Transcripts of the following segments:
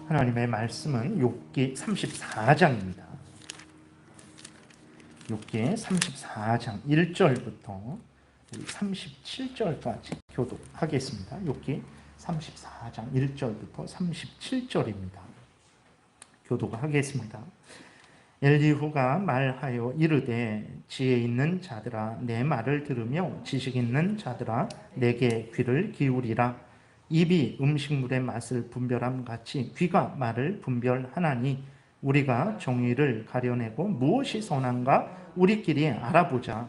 하나님의 말씀은 욥기 34장입니다. 욥기 34장 1절부터 37절까지 교독하겠습니다. 욥기 34장 1절부터 37절입니다. 교독하겠습니다. 엘리후가 말하여 이르되 지혜 있는 자들아 내 말을 들으며 지식 있는 자들아 내게 귀를 기울이라. 입이 음식물의 맛을 분별함 같이 귀가 말을 분별하나니 우리가 정의를 가려내고 무엇이 선한가 우리끼리 알아보자.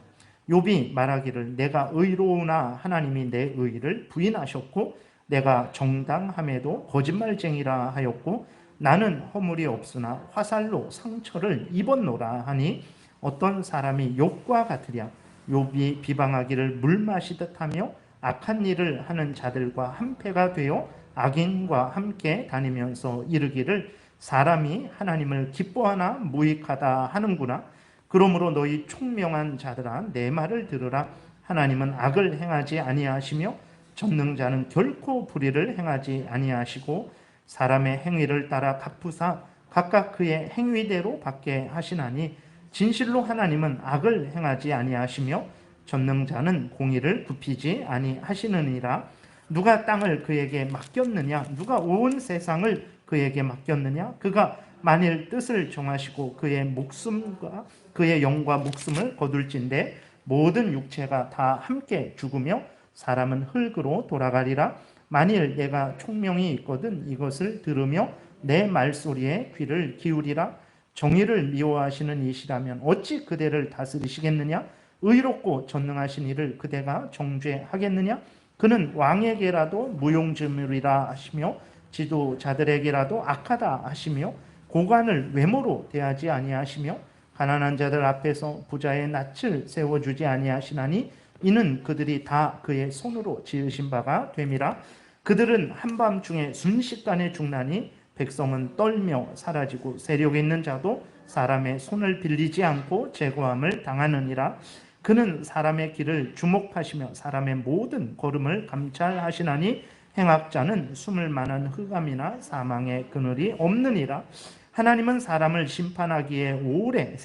욥이 말하기를 내가 의로우나 하나님이 내 의를 부인하셨고 내가 정당함에도 거짓말쟁이라 하였고 나는 허물이 없으나 화살로 상처를 입었노라 하니 어떤 사람이 욥과 같으랴. 욥이 비방하기를 물 마시듯 하며 악한 일을 하는 자들과 한패가 되어 악인과 함께 다니면서 이르기를 사람이 하나님을 기뻐하나 무익하다 하는구나. 그러므로 너희 총명한 자들아 내 말을 들으라. 하나님은 악을 행하지 아니하시며 전능자는 결코 불의를 행하지 아니하시고 사람의 행위를 따라 갚으사 각각 그의 행위대로 받게 하시나니 진실로 하나님은 악을 행하지 아니하시며 전능자는 공의를 굽히지 아니하시느니라. 누가 땅을 그에게 맡겼느냐? 누가 온 세상을 그에게 맡겼느냐? 그가 만일 뜻을 정하시고 그의 목숨과 그의 영과 목숨을 거둘진대 모든 육체가 다 함께 죽으며 사람은 흙으로 돌아가리라. 만일 내가 총명이 있거든 이것을 들으며 내 말소리에 귀를 기울이라. 정의를 미워하시는 이시라면 어찌 그대를 다스리시겠느냐? 의롭고 전능하신 이를 그대가 정죄하겠느냐? 그는 왕에게라도 무용지물이라 하시며 지도자들에게라도 악하다 하시며 고관을 외모로 대하지 아니하시며 가난한 자들 앞에서 부자의 낯을 세워주지 아니하시나니 이는 그들이 다 그의 손으로 지으신 바가 됨이라. 그들은 한밤중에 순식간에 죽나니 백성은 떨며 사라지고 세력 있는 자도 사람의 손을 빌리지 않고 제거함을 당하느니라. 그는 사람의 길을 주목하시며 사람의 모든 걸음을 감찰하시나니 행악자는 숨을 만한 흑암이나 사망의 그늘이 없느니라. 하나님은 사람을 심판하기에 오래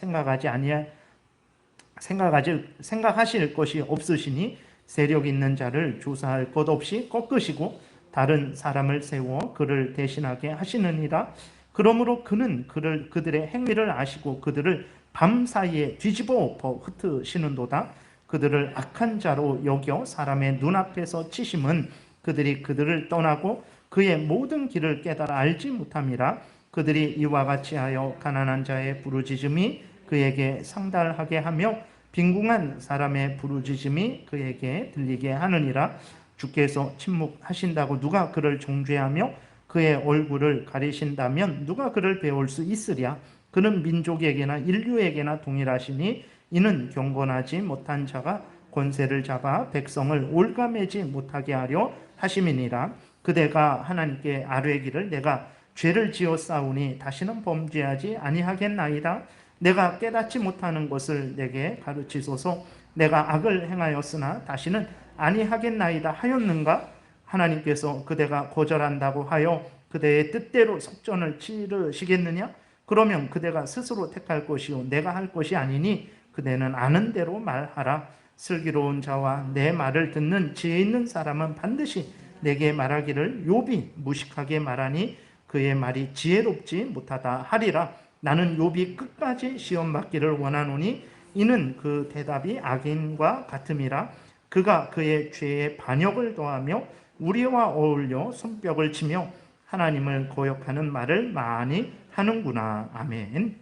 생각하실 것이 없으시니 세력 있는 자를 조사할 것 없이 꺾으시고 다른 사람을 세워 그를 대신하게 하시느니라. 그러므로 그는 그들의 행위를 아시고 그들을 밤사이에 뒤집어 엎어 흩으시는도다. 그들을 악한 자로 여겨 사람의 눈앞에서 치심은 그들이 그들을 떠나고 그의 모든 길을 깨달아 알지 못함이라. 그들이 이와 같이 하여 가난한 자의 부르짖음이 그에게 상달하게 하며 빈궁한 사람의 부르짖음이 그에게 들리게 하느니라. 주께서 침묵하신다고 누가 그를 정죄하며 그의 얼굴을 가리신다면 누가 그를 배울 수 있으랴. 그는 민족에게나 인류에게나 동일하시니 이는 경건하지 못한 자가 권세를 잡아 백성을 올가매지 못하게 하려 하심이니라. 그대가 하나님께 아뢰기를 내가 죄를 지었사오니 다시는 범죄하지 아니하겠나이다. 내가 깨닫지 못하는 것을 내게 가르치소서. 내가 악을 행하였으나 다시는 아니하겠나이다 하였는가? 하나님께서 그대가 거절한다고 하여 그대의 뜻대로 속전을 치르시겠느냐? 그러면 그대가 스스로 택할 것이요 내가 할 것이 아니니 그대는 아는 대로 말하라. 슬기로운 자와 내 말을 듣는 지혜 있는 사람은 반드시 내게 말하기를 욥이 무식하게 말하니 그의 말이 지혜롭지 못하다 하리라. 나는 욥이 끝까지 시험받기를 원하노니 이는 그 대답이 악인과 같음이라. 그가 그의 죄에 반역을 더하며 우리와 어울려 손뼉을 치며 하나님을 거역하는 말을 많이 하는구나. 아멘.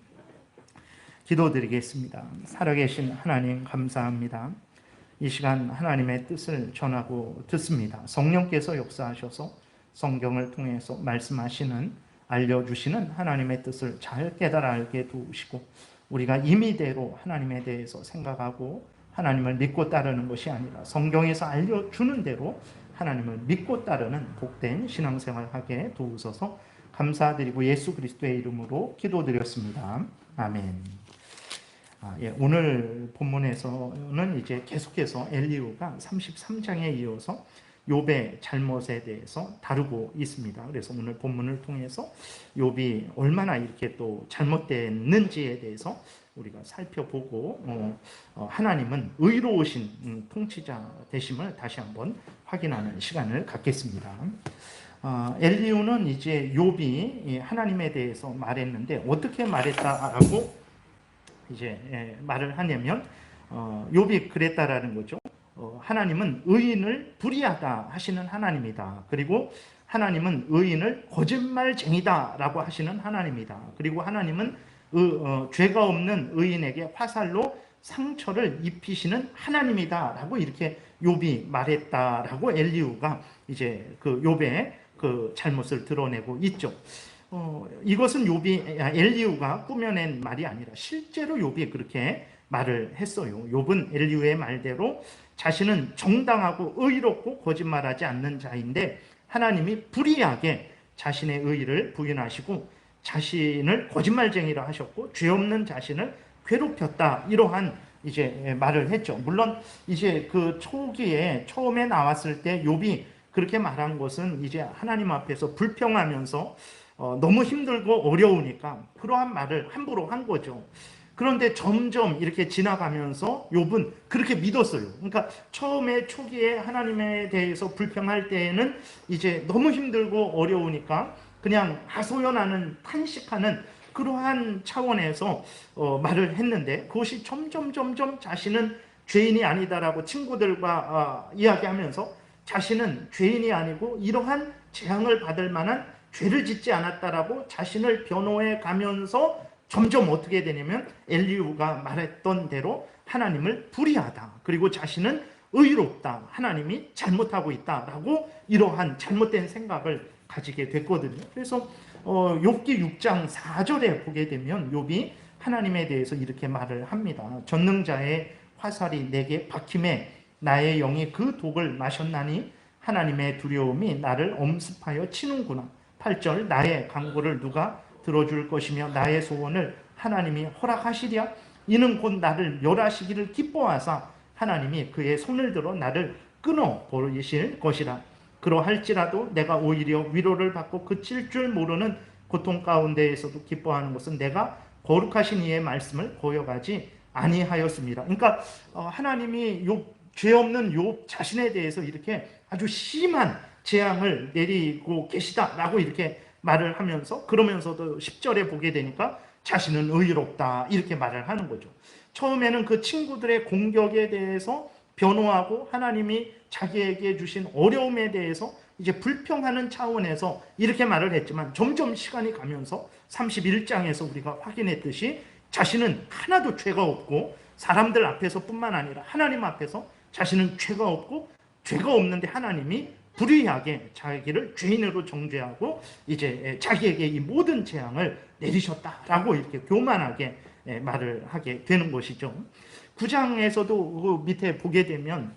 기도드리겠습니다. 살아계신 하나님 감사합니다. 이 시간 하나님의 뜻을 전하고 듣습니다. 성령께서 역사하셔서 성경을 통해서 말씀하시는 알려주시는 하나님의 뜻을 잘 깨달아 알게 도우시고 우리가 임의대로 하나님에 대해서 생각하고 하나님을 믿고 따르는 것이 아니라 성경에서 알려주는 대로 하나님을 믿고 따르는 복된 신앙생활 하게 도우소서. 감사드리고 예수 그리스도의 이름으로 기도드렸습니다. 아멘. 오늘 본문에서는 이제 계속해서 엘리후가 33장에 이어서 욥의 잘못에 대해서 다루고 있습니다. 그래서 오늘 본문을 통해서 욥이 얼마나 이렇게 또 잘못됐는지에 대해서 우리가 살펴보고 하나님은 의로우신 통치자 되심을 다시 한번 확인하는 시간을 갖겠습니다. 엘리후는 이제 욥이 하나님에 대해서 말했는데 어떻게 말했다라고 이제 말을 하냐면 욥이 그랬다라는 거죠. 하나님은 의인을 불의하다 하시는 하나님이다. 그리고 하나님은 의인을 거짓말쟁이다라고 하시는 하나님이다. 그리고 하나님은 죄가 없는 의인에게 화살로 상처를 입히시는 하나님이다라고 이렇게 욥이 말했다라고 엘리후가 이제 그 욥의 그 잘못을 드러내고 있죠. 이것은 엘리후가 꾸며낸 말이 아니라 실제로 욥이 그렇게 말을 했어요. 욥은 엘리후의 말대로 자신은 정당하고 의롭고 거짓말하지 않는 자인데 하나님이 불의하게 자신의 의를 부인하시고 자신을 거짓말쟁이라 하셨고 죄 없는 자신을 괴롭혔다. 이러한 이제 말을 했죠. 물론 이제 그 초기에 처음에 나왔을 때 욥이 그렇게 말한 것은 이제 하나님 앞에서 불평하면서 너무 힘들고 어려우니까 그러한 말을 함부로 한 거죠. 그런데 점점 이렇게 지나가면서 욥은 그렇게 믿었어요. 그러니까 처음에 초기에 하나님에 대해서 불평할 때에는 이제 너무 힘들고 어려우니까 그냥 하소연하는 탄식하는 그러한 차원에서 말을 했는데 그것이 점점 자신은 죄인이 아니다라고 친구들과 이야기하면서 자신은 죄인이 아니고 이러한 재앙을 받을 만한 죄를 짓지 않았다라고 자신을 변호해 가면서 점점 어떻게 되냐면 엘리후가 말했던 대로 하나님을 불의하다. 그리고 자신은 의롭다. 하나님이 잘못하고 있다라고 이러한 잘못된 생각을 가지게 됐거든요. 그래서 욥기 6장 4절에 보게 되면 욥이 하나님에 대해서 이렇게 말을 합니다. 전능자의 화살이 내게 박힘에 나의 영이 그 독을 마셨나니 하나님의 두려움이 나를 엄습하여 치는구나. 8절 나의 간구를 누가 들어줄 것이며 나의 소원을 하나님이 허락하시랴. 이는 곧 나를 멸하시기를 기뻐하사 하나님이 그의 손을 들어 나를 끊어 버리실 것이라. 그러할지라도 내가 오히려 위로를 받고 그칠 줄 모르는 고통 가운데에서도 기뻐하는 것은 내가 거룩하신 이의 말씀을 거역하지 아니하였습니다. 그러니까 하나님이 죄 없는 욥 자신에 대해서 이렇게 아주 심한 재앙을 내리고 계시다라고 이렇게 말을 하면서 그러면서도 10절에 보게 되니까 자신은 의롭다 이렇게 말을 하는 거죠. 처음에는 그 친구들의 공격에 대해서 변호하고 하나님이 자기에게 주신 어려움에 대해서 이제 불평하는 차원에서 이렇게 말을 했지만 점점 시간이 가면서 31장에서 우리가 확인했듯이 자신은 하나도 죄가 없고 사람들 앞에서뿐만 아니라 하나님 앞에서 자신은 죄가 없고 죄가 없는데 하나님이 불의하게 자기를 죄인으로 정죄하고 이제 자기에게 이 모든 재앙을 내리셨다라고 이렇게 교만하게 말을 하게 되는 것이죠. 9장에서도 그 밑에 보게 되면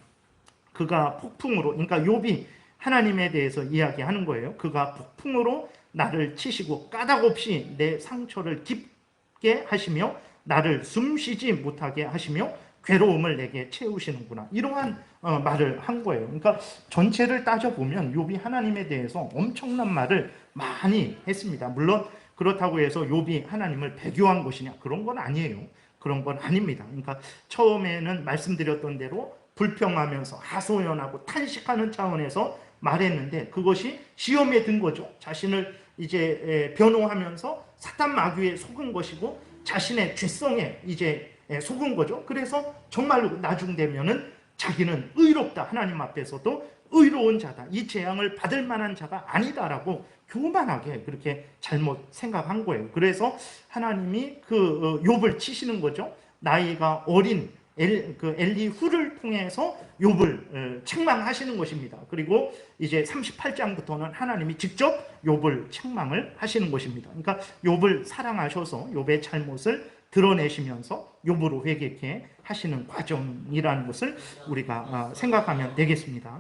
그가 폭풍으로, 그러니까 욥이 하나님에 대해서 이야기하는 거예요. 그가 폭풍으로 나를 치시고 까닭없이 내 상처를 깊게 하시며 나를 숨쉬지 못하게 하시며 괴로움을 내게 채우시는구나. 이러한 말을 한 거예요. 그러니까 전체를 따져보면 욥이 하나님에 대해서 엄청난 말을 많이 했습니다. 물론 그렇다고 해서 욥이 하나님을 배교한 것이냐? 그런 건 아니에요. 그런 건 아닙니다. 그러니까 처음에는 말씀드렸던 대로 불평하면서 하소연하고 탄식하는 차원에서 말했는데 그것이 시험에 든 거죠. 자신을 이제 변호하면서 사탄 마귀에 속은 것이고 자신의 죄성에 이제 속은 거죠. 그래서 정말로 나중 되면은 자기는 의롭다. 하나님 앞에서도 의로운 자다. 이 재앙을 받을 만한 자가 아니다라고 교만하게 그렇게 잘못 생각한 거예요. 그래서 하나님이 그 욥을 치시는 거죠. 나이가 어린 엘리후를 통해서 욥을 책망하시는 것입니다. 그리고 이제 38장부터는 하나님이 직접 욥을 책망을 하시는 것입니다. 그러니까 욥을 사랑하셔서 욥의 잘못을 드러내시면서 욥으로 회개케 하시는 과정이라는 것을 우리가 생각하면 되겠습니다.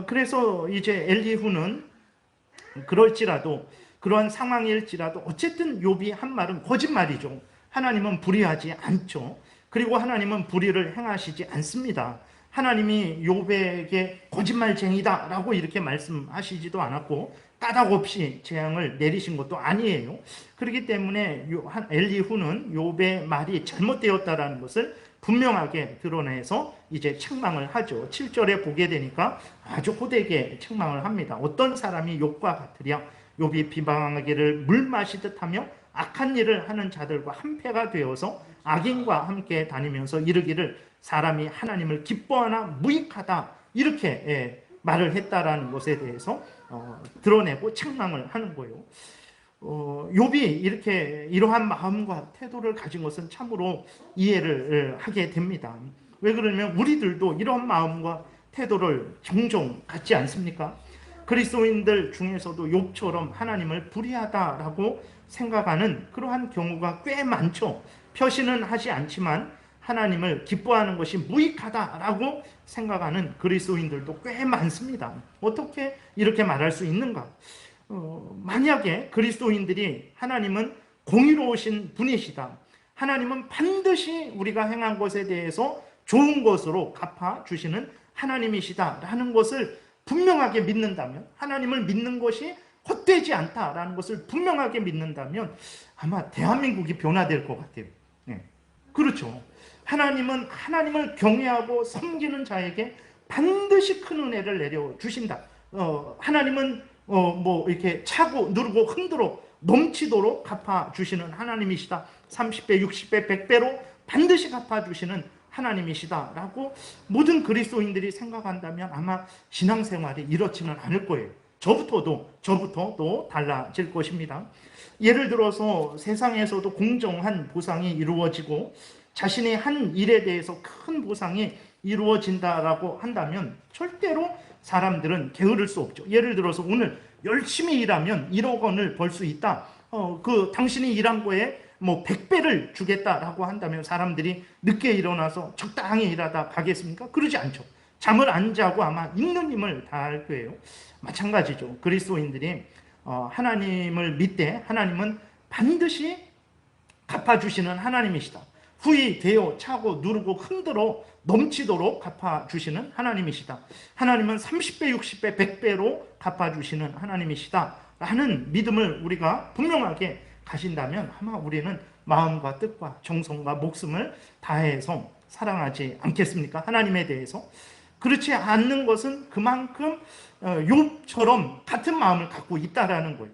그래서 이제 엘리후는 그럴지라도 그러한 상황일지라도 어쨌든 욥이 한 말은 거짓말이죠. 하나님은 불의하지 않죠. 그리고 하나님은 불의를 행하시지 않습니다. 하나님이 욥에게 거짓말쟁이다라고 이렇게 말씀하시지도 않았고 까닭 없이 재앙을 내리신 것도 아니에요. 그렇기 때문에 엘리후는 욥의 말이 잘못되었다라는 것을 분명하게 드러내서 이제 책망을 하죠. 7절에 보게 되니까 아주 호되게 책망을 합니다. 어떤 사람이 욥과 같으랴. 욥이 비방하기를 물 마시듯 하며 악한 일을 하는 자들과 한패가 되어서 악인과 함께 다니면서 이르기를 사람이 하나님을 기뻐하나 무익하다. 이렇게 말을 했다라는 것에 대해서 드러내고 책망을 하는 거예요. 욥이 이렇게 이러한 마음과 태도를 가진 것은 참으로 이해를 하게 됩니다. 왜 그러냐면 우리들도 이런 마음과 태도를 종종 갖지 않습니까? 그리스도인들 중에서도 욥처럼 하나님을 불의하다라고 생각하는 그러한 경우가 꽤 많죠. 표시는 하지 않지만 하나님을 기뻐하는 것이 무익하다라고 생각하는 그리스도인들도 꽤 많습니다. 어떻게 이렇게 말할 수 있는가? 만약에 그리스도인들이 하나님은 공의로우신 분이시다. 하나님은 반드시 우리가 행한 것에 대해서 좋은 것으로 갚아주시는 하나님이시다라는 것을 분명하게 믿는다면, 하나님을 믿는 것이 헛되지 않다라는 것을 분명하게 믿는다면 아마 대한민국이 변화될 것 같아요. 네. 그렇죠. 하나님은 하나님을 경외하고 섬기는 자에게 반드시 큰 은혜를 내려주신다. 하나님은 이렇게 차고 누르고 흔들어 넘치도록 갚아주시는 하나님이시다. 30배, 60배, 100배로 반드시 갚아주시는 하나님이시다라고 모든 그리스도인들이 생각한다면 아마 신앙생활이 이렇지는 않을 거예요. 저부터도 달라질 것입니다. 예를 들어서 세상에서도 공정한 보상이 이루어지고 자신의 한 일에 대해서 큰 보상이 이루어진다라고 한다면 절대로 사람들은 게으를 수 없죠. 예를 들어서 오늘 열심히 일하면 1억 원을 벌 수 있다. 당신이 일한 거에 100배를 주겠다라고 한다면 사람들이 늦게 일어나서 적당히 일하다 가겠습니까? 그러지 않죠. 잠을 안 자고 아마 있는 힘을 다할 거예요. 마찬가지죠. 그리스도인들이 하나님을 믿되 하나님은 반드시 갚아주시는 하나님이시다. 후이 되어 차고 누르고 흔들어 넘치도록 갚아주시는 하나님이시다. 하나님은 30배, 60배, 100배로 갚아주시는 하나님이시다 라는 믿음을 우리가 분명하게 가진다면 아마 우리는 마음과 뜻과 정성과 목숨을 다해서 사랑하지 않겠습니까? 하나님에 대해서. 그렇지 않는 것은 그만큼 욥처럼 같은 마음을 갖고 있다라는 거예요.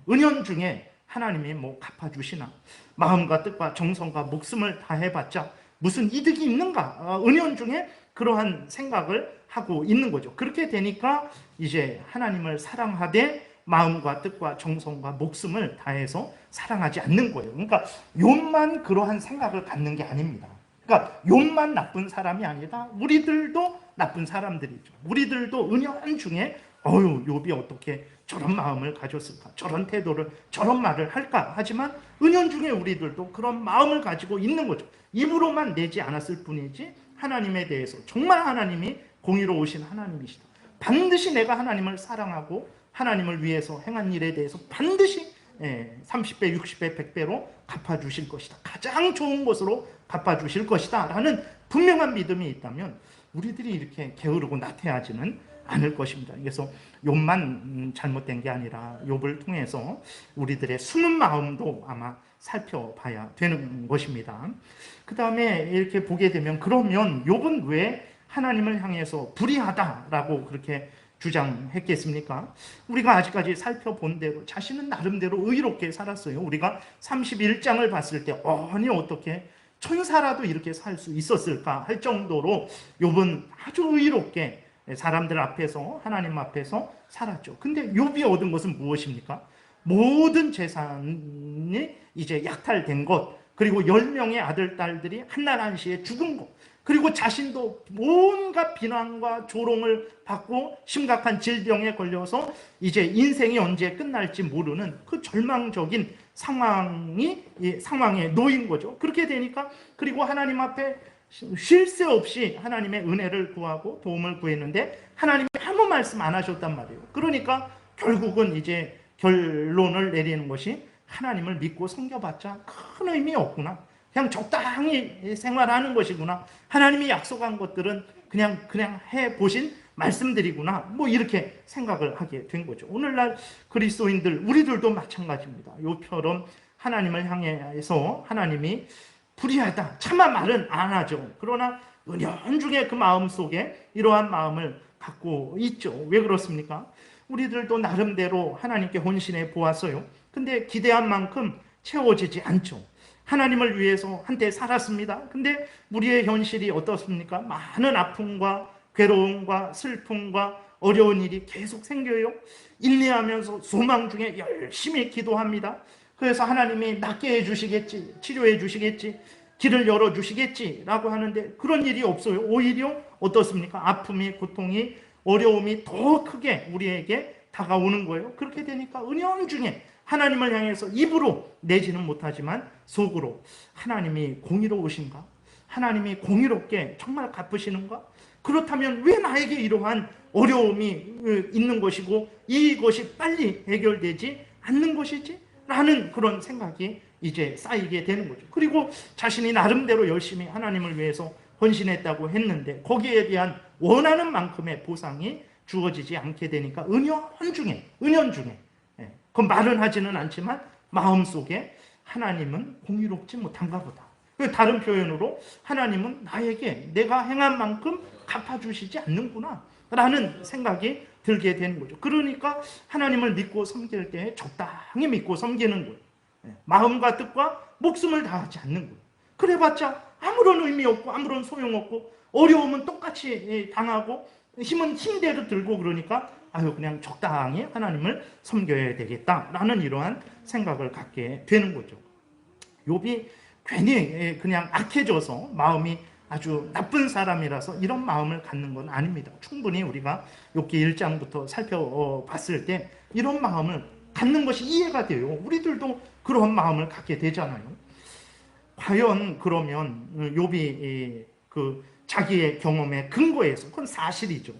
은연중에 하나님이 갚아주시나, 마음과 뜻과 정성과 목숨을 다해봤자 무슨 이득이 있는가, 은연중에 그러한 생각을 하고 있는 거죠. 그렇게 되니까 이제 하나님을 사랑하되 마음과 뜻과 정성과 목숨을 다해서 사랑하지 않는 거예요. 그러니까 욥만 그러한 생각을 갖는 게 아닙니다. 그러니까 욥만 나쁜 사람이 아니다. 우리들도 나쁜 사람들이죠. 우리들도 은연중에 욥이 어떻게 저런 마음을 가졌을까, 저런 태도를, 저런 말을 할까 하지만 은연중에 우리들도 그런 마음을 가지고 있는 거죠. 입으로만 내지 않았을 뿐이지 하나님에 대해서 정말 하나님이 공의로우신 하나님이시다. 반드시 내가 하나님을 사랑하고 하나님을 위해서 행한 일에 대해서 반드시 30배, 60배, 100배로 갚아주실 것이다. 가장 좋은 것으로 갚아주실 것이다 라는 분명한 믿음이 있다면 우리들이 이렇게 게으르고 나태하지는 않을 것입니다. 그래서 욥만 잘못된 게 아니라 욥을 통해서 우리들의 숨은 마음도 아마 살펴봐야 되는 것입니다. 그 다음에 이렇게 보게 되면 그러면 욥은 왜 하나님을 향해서 불의하다라고 그렇게 주장했겠습니까? 우리가 아직까지 살펴본 대로 자신은 나름대로 의롭게 살았어요. 우리가 31장을 봤을 때 아니 어떻게 천사라도 이렇게 살 수 있었을까 할 정도로 욥은 아주 의롭게 사람들 앞에서 하나님 앞에서 살았죠. 근데 욥이 얻은 것은 무엇입니까? 모든 재산이 이제 약탈된 것, 그리고 10명의 아들, 딸들이 한날 한시에 죽은 것, 그리고 자신도 온갖 비난과 조롱을 받고 심각한 질병에 걸려서 이제 인생이 언제 끝날지 모르는 그 절망적인 상황에 놓인 거죠. 그렇게 되니까 그리고 하나님 앞에 쉴 새 없이 하나님의 은혜를 구하고 도움을 구했는데 하나님이 아무 말씀 안 하셨단 말이에요. 그러니까 결국은 이제 결론을 내리는 것이 하나님을 믿고 섬겨봤자 큰 의미 없구나. 그냥 적당히 생활하는 것이구나. 하나님이 약속한 것들은 그냥 해 보신 말씀들이구나. 뭐 이렇게 생각을 하게 된 거죠. 오늘날 그리스도인들 우리들도 마찬가지입니다. 요처럼 하나님을 향해서 하나님이 불의하다 차마 말은 안 하죠. 그러나 은연중에 그 마음 속에 이러한 마음을 갖고 있죠. 왜 그렇습니까? 우리들도 나름대로 하나님께 헌신해 보았어요. 근데 기대한 만큼 채워지지 않죠. 하나님을 위해서 한때 살았습니다. 근데 우리의 현실이 어떻습니까? 많은 아픔과 괴로움과 슬픔과 어려운 일이 계속 생겨요. 인내하면서 소망 중에 열심히 기도합니다. 그래서 하나님이 낫게 해주시겠지, 치료해 주시겠지, 길을 열어주시겠지 라고 하는데 그런 일이 없어요. 오히려 어떻습니까? 아픔이, 고통이, 어려움이 더 크게 우리에게 다가오는 거예요. 그렇게 되니까 은연중에 하나님을 향해서 입으로 내지는 못하지만 속으로 하나님이 공의로우신가? 하나님이 공의롭게 정말 갚으시는가? 그렇다면 왜 나에게 이러한 어려움이 있는 것이고 이것이 빨리 해결되지 않는 것이지? 라는 그런 생각이 이제 쌓이게 되는 거죠. 그리고 자신이 나름대로 열심히 하나님을 위해서 헌신했다고 했는데 거기에 대한 원하는 만큼의 보상이 주어지지 않게 되니까 은연중에 그 말은 하지는 않지만 마음속에 하나님은 공의롭지 못한가 보다. 다른 표현으로 하나님은 나에게 내가 행한 만큼 갚아주시지 않는구나 라는 생각이 들게 되는 거죠. 그러니까 하나님을 믿고 섬길 때 적당히 믿고 섬기는 거예요. 마음과 뜻과 목숨을 다하지 않는 거예요. 그래봤자 아무런 의미 없고 아무런 소용없고 어려움은 똑같이 당하고 힘은 힘대로 들고 그러니까 그냥 적당히 하나님을 섬겨야 되겠다라는 이러한 생각을 갖게 되는 거죠. 욥이 괜히 그냥 악해져서 마음이 아주 나쁜 사람이라서 이런 마음을 갖는 건 아닙니다. 충분히 우리가 욥기 1장부터 살펴봤을 때 이런 마음을 갖는 것이 이해가 돼요. 우리들도 그런 마음을 갖게 되잖아요. 과연 그러면 욥이 그 자기의 경험에 근거해서 그건 사실이죠.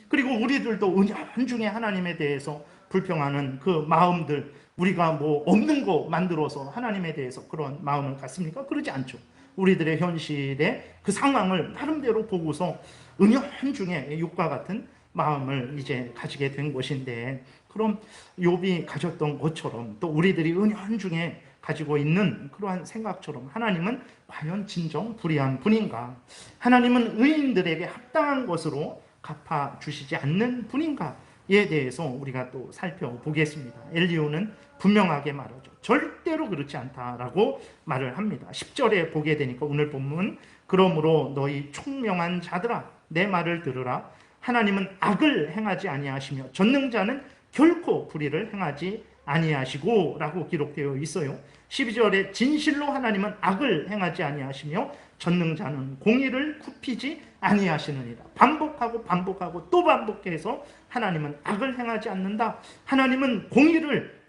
그리고 우리들도 은연중에 하나님에 대해서 불평하는 그 마음들, 우리가 뭐 없는 거 만들어서 하나님에 대해서 그런 마음을 갖습니까? 그러지 않죠. 우리들의 현실의 그 상황을 나름대로 보고서 은연중에 욥과 같은 마음을 이제 가지게 된 것인데, 그럼 욥이 가졌던 것처럼 또 우리들이 은연중에 가지고 있는 그러한 생각처럼 하나님은 과연 진정 불의한 분인가? 하나님은 의인들에게 합당한 것으로 갚아주시지 않는 분인가에 대해서 우리가 또 살펴보겠습니다. 엘리후는 분명하게 말하죠. 절대로 그렇지 않다라고 말을 합니다. 10절에 보게 되니까 오늘 본문, 그러므로 너희 총명한 자들아 내 말을 들으라. 하나님은 악을 행하지 아니하시며 전능자는 결코 불의를 행하지 아니하시고 라고 기록되어 있어요. 12절에 진실로 하나님은 악을 행하지 아니하시며 전능자는 공의를 굽히지 아니하시느니라. 반복하고 또 반복해서 하나님은 악을 행하지 않는다. 하나님은 공의를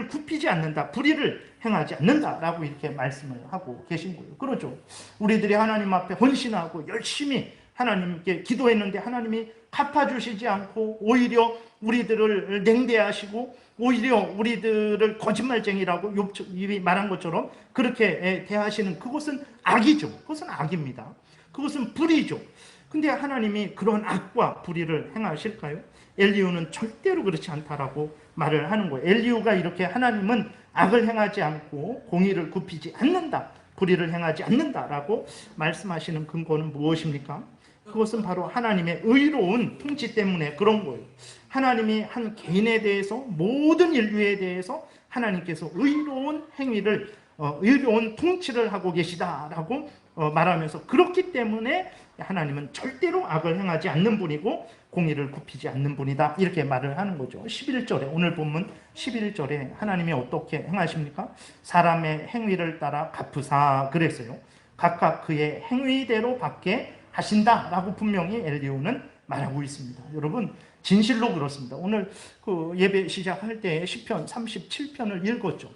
굽히지 않는다. 불의를 행하지 않는다라고 이렇게 말씀을 하고 계신 거예요. 그렇죠. 우리들이 하나님 앞에 헌신하고 열심히 하나님께 기도했는데 하나님이 갚아주시지 않고 오히려 우리들을 냉대하시고 오히려 우리들을 거짓말쟁이라고 욥이 말한 것처럼 그렇게 대하시는 그것은 악이죠. 그것은 악입니다. 그것은 불의죠. 근데 하나님이 그런 악과 불의를 행하실까요? 엘리후는 절대로 그렇지 않다라고 말을 하는 거예요. 엘리후가 이렇게 하나님은 악을 행하지 않고 공의를 굽히지 않는다, 불의를 행하지 않는다라고 말씀하시는 근거는 무엇입니까? 그것은 바로 하나님의 의로운 통치 때문에 그런 거예요. 하나님이 한 개인에 대해서, 모든 인류에 대해서 하나님께서 의로운 행위를, 의로운 통치를 하고 계시다라고 말하면서, 그렇기 때문에 하나님은 절대로 악을 행하지 않는 분이고 공의를 굽히지 않는 분이다, 이렇게 말을 하는 거죠. 11절에, 오늘 본문 11절에 하나님이 어떻게 행하십니까? 사람의 행위를 따라 갚으사 그랬어요. 각각 그의 행위대로 받게 하신다라고 분명히 엘리후는 말하고 있습니다. 여러분, 진실로 그렇습니다. 오늘 그 예배 시작할 때 시편 37편을 읽었죠.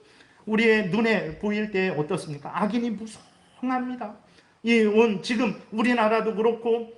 우리의 눈에 보일 때 어떻습니까? 악인이 무성합니다. 지금 우리나라도 그렇고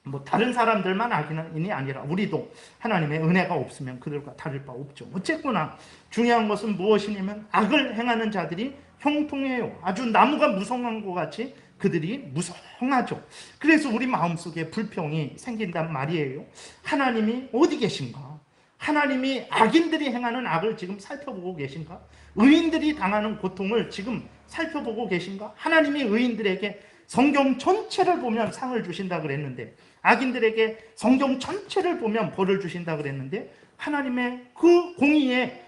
뭐 다른 사람들만 악인이 아니라 우리도 하나님의 은혜가 없으면 그들과 다를 바 없죠. 어쨌거나 중요한 것은 무엇이냐면 악을 행하는 자들이 형통해요. 아주 나무가 무성한 것 같이 그들이 무성하죠. 그래서 우리 마음속에 불평이 생긴단 말이에요. 하나님이 어디 계신가? 하나님이 악인들이 행하는 악을 지금 살펴보고 계신가? 의인들이 당하는 고통을 지금 살펴보고 계신가? 하나님이 의인들에게 성경 전체를 보면 상을 주신다 그랬는데, 악인들에게 성경 전체를 보면 벌을 주신다 그랬는데, 하나님의 그 공의의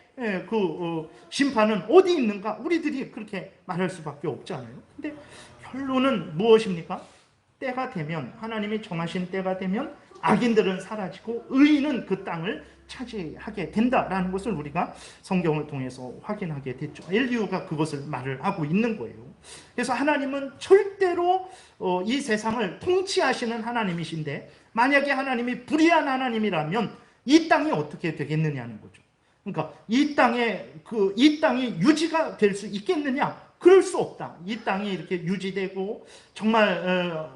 심판은 어디 있는가? 우리들이 그렇게 말할 수밖에 없잖아요. 근데 결론은 무엇입니까? 때가 되면, 하나님이 정하신 때가 되면 악인들은 사라지고 의인은 그 땅을 차지하게 된다라는 것을 우리가 성경을 통해서 확인하게 됐죠. 엘리후가 그것을 말을 하고 있는 거예요. 그래서 하나님은 절대로 이 세상을 통치하시는 하나님이신데, 만약에 하나님이 불의한 하나님이라면 이 땅이 어떻게 되겠느냐는 거죠. 그러니까 이 땅이 유지가 될 수 있겠느냐? 그럴 수 없다. 이 땅이 이렇게 유지되고 정말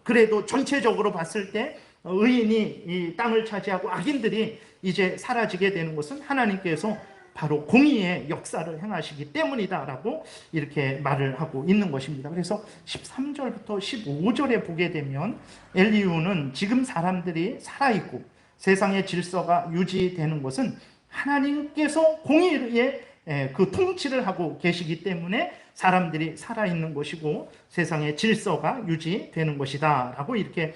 그래도 전체적으로 봤을 때 의인이 이 땅을 차지하고 악인들이 이제 사라지게 되는 것은 하나님께서 바로 공의의 역사를 행하시기 때문이다라고 이렇게 말을 하고 있는 것입니다. 그래서 13절부터 15절에 보게 되면 엘리후는 지금 사람들이 살아있고 세상의 질서가 유지되는 것은 하나님께서 공의의 그 통치를 하고 계시기 때문에 사람들이 살아있는 것이고 세상의 질서가 유지되는 것이다 라고 이렇게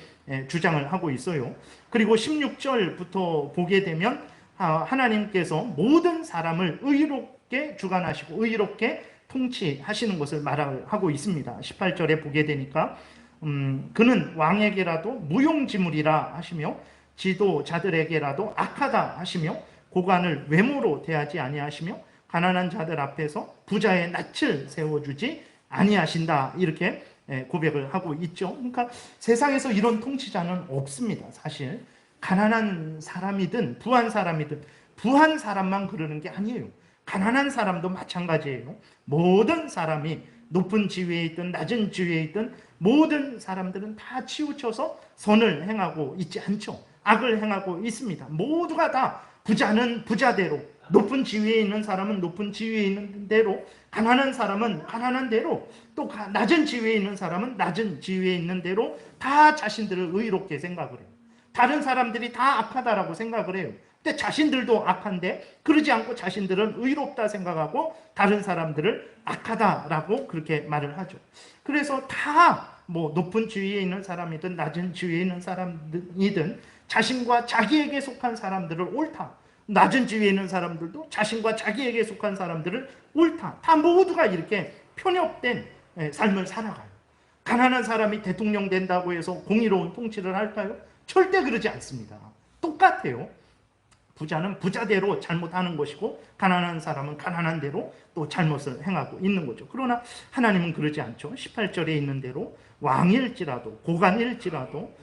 주장을 하고 있어요. 그리고 16절부터 보게 되면 하나님께서 모든 사람을 의롭게 주관하시고 의롭게 통치하시는 것을 말하고 있습니다. 18절에 보게 되니까 그는 왕에게라도 무용지물이라 하시며 지도자들에게라도 악하다 하시며 고관을 외모로 대하지 아니하시며 가난한 자들 앞에서 부자의 낯을 세워주지 아니하신다, 이렇게 고백을 하고 있죠. 그러니까 세상에서 이런 통치자는 없습니다. 사실 가난한 사람이든 부한 사람이든, 부한 사람만 그러는 게 아니에요. 가난한 사람도 마찬가지예요. 모든 사람이 높은 지위에 있든 낮은 지위에 있든 모든 사람들은 다 치우쳐서 선을 행하고 있지 않죠. 악을 행하고 있습니다. 모두가 다, 부자는 부자대로, 높은 지위에 있는 사람은 높은 지위에 있는 대로, 가난한 사람은 가난한 대로, 또 낮은 지위에 있는 사람은 낮은 지위에 있는 대로 다 자신들을 의롭게 생각을 해요. 다른 사람들이 다 악하다라고 생각을 해요. 근데 자신들도 악한데 그러지 않고 자신들은 의롭다 생각하고 다른 사람들을 악하다라고 그렇게 말을 하죠. 그래서 다 뭐 높은 지위에 있는 사람이든 낮은 지위에 있는 사람이든 자신과 자기에게 속한 사람들을 옳다, 낮은 지위에 있는 사람들도 자신과 자기에게 속한 사람들을 옳다, 다 모두가 이렇게 편협된 삶을 살아가요. 가난한 사람이 대통령 된다고 해서 공의로운 통치를 할까요? 절대 그러지 않습니다. 똑같아요. 부자는 부자대로 잘못하는 것이고 가난한 사람은 가난한 대로 또 잘못을 행하고 있는 거죠. 그러나 하나님은 그러지 않죠. 18절에 있는 대로 왕일지라도 고관일지라도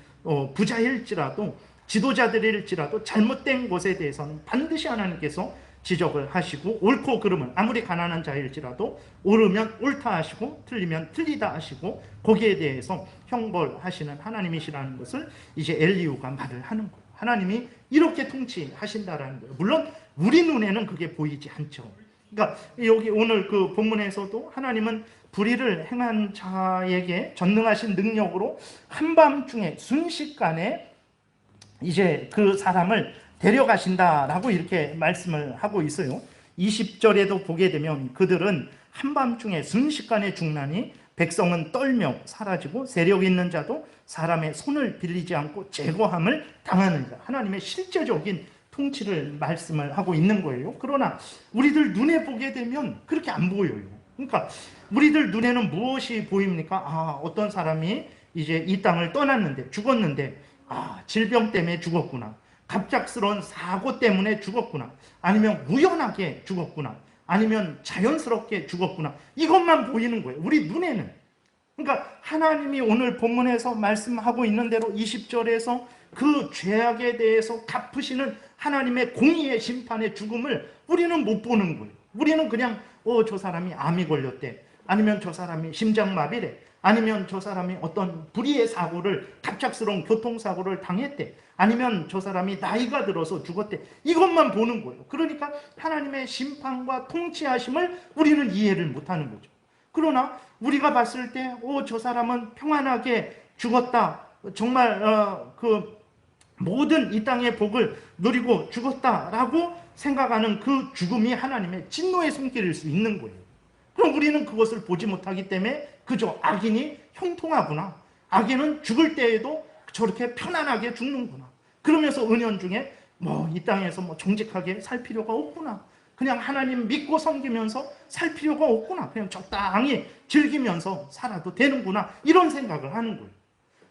부자일지라도 지도자들일지라도 잘못된 것에 대해서는 반드시 하나님께서 지적을 하시고, 옳고 그름은 아무리 가난한 자일지라도 옳으면 옳다 하시고 틀리면 틀리다 하시고 거기에 대해서 형벌하시는 하나님이시라는 것을 이제 엘리후가 말을 하는 거예요. 하나님이 이렇게 통치하신다라는 거예요. 물론 우리 눈에는 그게 보이지 않죠. 그러니까 여기 오늘 그 본문에서도 하나님은 불의를 행한 자에게 전능하신 능력으로 한밤중에 순식간에 이제 그 사람을 데려가신다라고 이렇게 말씀을 하고 있어요. 20절에도 보게 되면 그들은 한밤중에 순식간에 죽나니 백성은 떨며 사라지고 세력 있는 자도 사람의 손을 빌리지 않고 제거함을 당하느니라. 하나님의 실제적인 통치를 말씀을 하고 있는 거예요. 그러나 우리들 눈에 보게 되면 그렇게 안 보여요. 그러니까 우리들 눈에는 무엇이 보입니까? 어떤 사람이 이제 이 땅을 떠났는데, 죽었는데, 질병 때문에 죽었구나, 갑작스러운 사고 때문에 죽었구나, 아니면 우연하게 죽었구나, 아니면 자연스럽게 죽었구나, 이것만 보이는 거예요, 우리 눈에는. 그러니까 하나님이 오늘 본문에서 말씀하고 있는 대로 20절에서 그 죄악에 대해서 갚으시는 하나님의 공의의 심판의 죽음을 우리는 못 보는 거예요. 우리는 그냥 저 사람이 암이 걸렸대, 아니면 저 사람이 심장마비래, 아니면 저 사람이 어떤 불의의 사고를, 갑작스러운 교통사고를 당했대, 아니면 저 사람이 나이가 들어서 죽었대, 이것만 보는 거예요. 그러니까 하나님의 심판과 통치하심을 우리는 이해를 못하는 거죠. 그러나 우리가 봤을 때 저 사람은 평안하게 죽었다. 정말 그 모든 이 땅의 복을 누리고 죽었다라고 생각하는 그 죽음이 하나님의 진노의 손길일 수 있는 거예요. 그럼 우리는 그것을 보지 못하기 때문에 그저 악인이 형통하구나. 악인은 죽을 때에도 저렇게 편안하게 죽는구나. 그러면서 은연중에 이 땅에서 정직하게 살 필요가 없구나. 그냥 하나님 믿고 섬기면서 살 필요가 없구나. 그냥 적당히 즐기면서 살아도 되는구나. 이런 생각을 하는 거예요.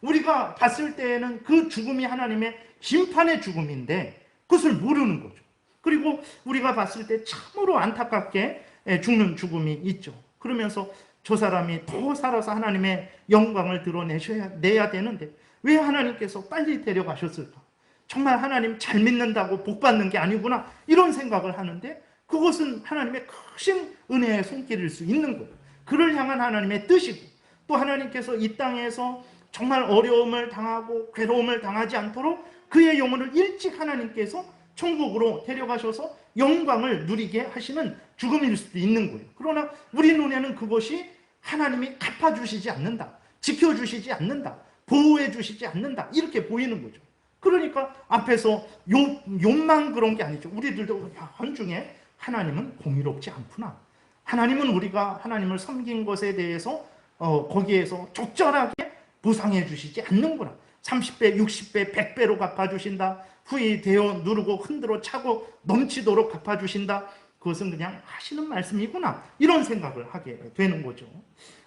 우리가 봤을 때에는 그 죽음이 하나님의 심판의 죽음인데 그것을 모르는 거죠. 그리고 우리가 봤을 때 참으로 안타깝게 죽는 죽음이 있죠. 그러면서 저 사람이 더 살아서 하나님의 영광을 드러내야 되는데 왜 하나님께서 빨리 데려가셨을까? 정말 하나님 잘 믿는다고 복 받는 게 아니구나. 이런 생각을 하는데 그것은 하나님의 크신 은혜의 손길일 수 있는 거예요. 그를 향한 하나님의 뜻이고 또 하나님께서 이 땅에서 정말 어려움을 당하고 괴로움을 당하지 않도록 그의 영혼을 일찍 하나님께서 천국으로 데려가셔서 영광을 누리게 하시는 죽음일 수도 있는 거예요. 그러나 우리 눈에는 그것이 하나님이 갚아주시지 않는다, 지켜주시지 않는다, 보호해주시지 않는다 이렇게 보이는 거죠. 그러니까 앞에서 욕만 그런 게 아니죠. 우리들도 한중에 하나님은 공의롭지 않구나. 하나님은 우리가 하나님을 섬긴 것에 대해서 거기에서 적절하게 보상해 주시지 않는구나. 30배, 60배, 100배로 갚아주신다. 후이 되어 누르고 흔들어 차고 넘치도록 갚아주신다. 그것은 그냥 하시는 말씀이구나. 이런 생각을 하게 되는 거죠.